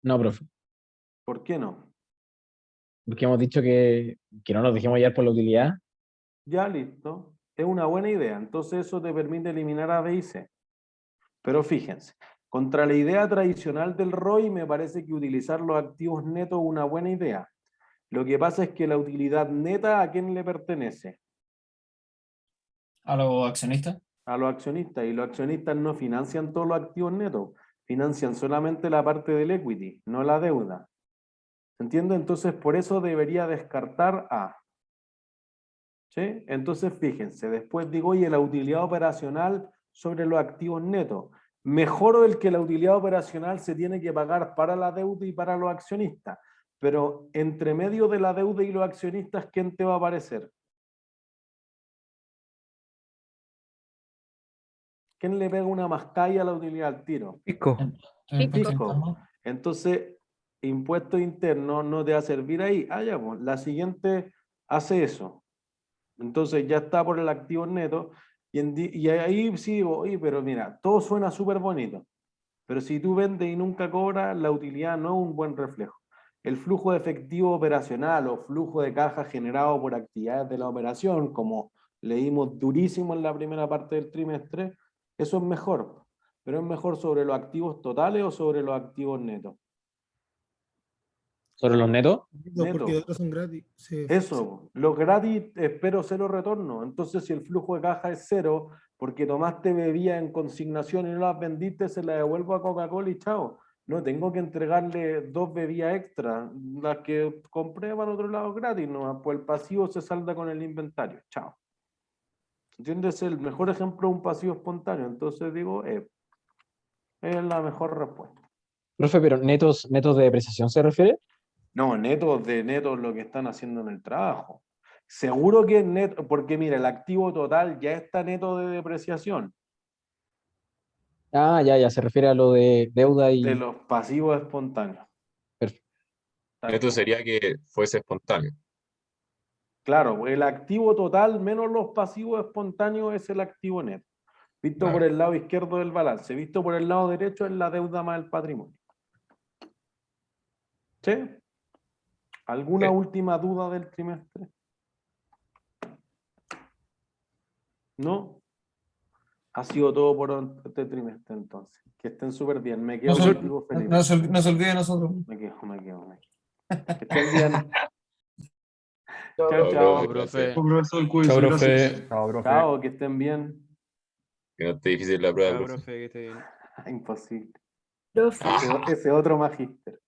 No, profe. ¿Por qué no? Porque hemos dicho que no nos dejemos llevar por la utilidad. Ya, listo. Es una buena idea. Entonces eso te permite eliminar A, B y C. Pero fíjense, contra la idea tradicional del ROI me parece que utilizar los activos netos es una buena idea. Lo que pasa es que la utilidad neta, ¿a quién le pertenece? ¿A los accionistas? A los accionistas. Y los accionistas no financian todos los activos netos. Financian solamente la parte del equity, no la deuda. ¿Se entiende? Entonces, por eso debería descartar A. ¿Sí? Entonces, fíjense, después digo, oye, la utilidad operacional sobre los activos netos. Mejor el que la utilidad operacional se tiene que pagar para la deuda y para los accionistas. Pero entre medio de la deuda y los accionistas, ¿quién te va a aparecer? ¿Quién le pega una mascalla a la utilidad al tiro? Fisco. Fisco. Entonces, impuesto interno no te va a servir ahí. Ya, pues, la siguiente hace eso. Entonces ya está por el activo neto. Y ahí sí digo, oye, pero mira, todo suena súper bonito. Pero si tú vendes y nunca cobras, la utilidad no es un buen reflejo. el flujo de efectivo operacional o flujo de caja generado por actividades de la operación, como leímos durísimo en la primera parte del trimestre, eso es mejor. Pero es mejor sobre los activos totales o sobre los activos netos. ¿Sobre los netos? No, porque los otros son gratis. Sí. Eso, los gratis espero cero retorno. Entonces, si el flujo de caja es cero, porque tomaste bebida en consignación y no las vendiste, se la devuelvo a Coca-Cola y chao. No tengo que entregarle 2 bebidas extra. Las que compré para otro lado gratis, no, pues el pasivo se salda con el inventario. Chao. ¿Entiendes? El mejor ejemplo es un pasivo espontáneo. Entonces digo, es la mejor respuesta. Profe, pero netos de depreciación se refiere. No, netos lo que están haciendo en el trabajo. Seguro que es neto, porque mira, el activo total ya está neto de depreciación. Ah, ya, se refiere a lo de deuda y... De los pasivos espontáneos. Perfecto. Esto sería que fuese espontáneo. Claro, el activo total menos los pasivos espontáneos es el activo neto. Visto por el lado izquierdo del balance, visto por el lado derecho es la deuda más el patrimonio. ¿Sí? ¿Alguna última duda del trimestre? ¿No? Ha sido todo por este trimestre entonces. Que estén súper bien. Me quedo contigo, Felipe. No se olvide de nosotros. Me quedo. Que estén bien. Chao, Chao. profe. Chao, profesor, cuídese, Chao, gracias. profe. Chao, profe. Chao, que estén bien. Que no esté difícil la prueba, Chao, profe. profe, que esté bien. Imposible. Profe. Ese otro magíster.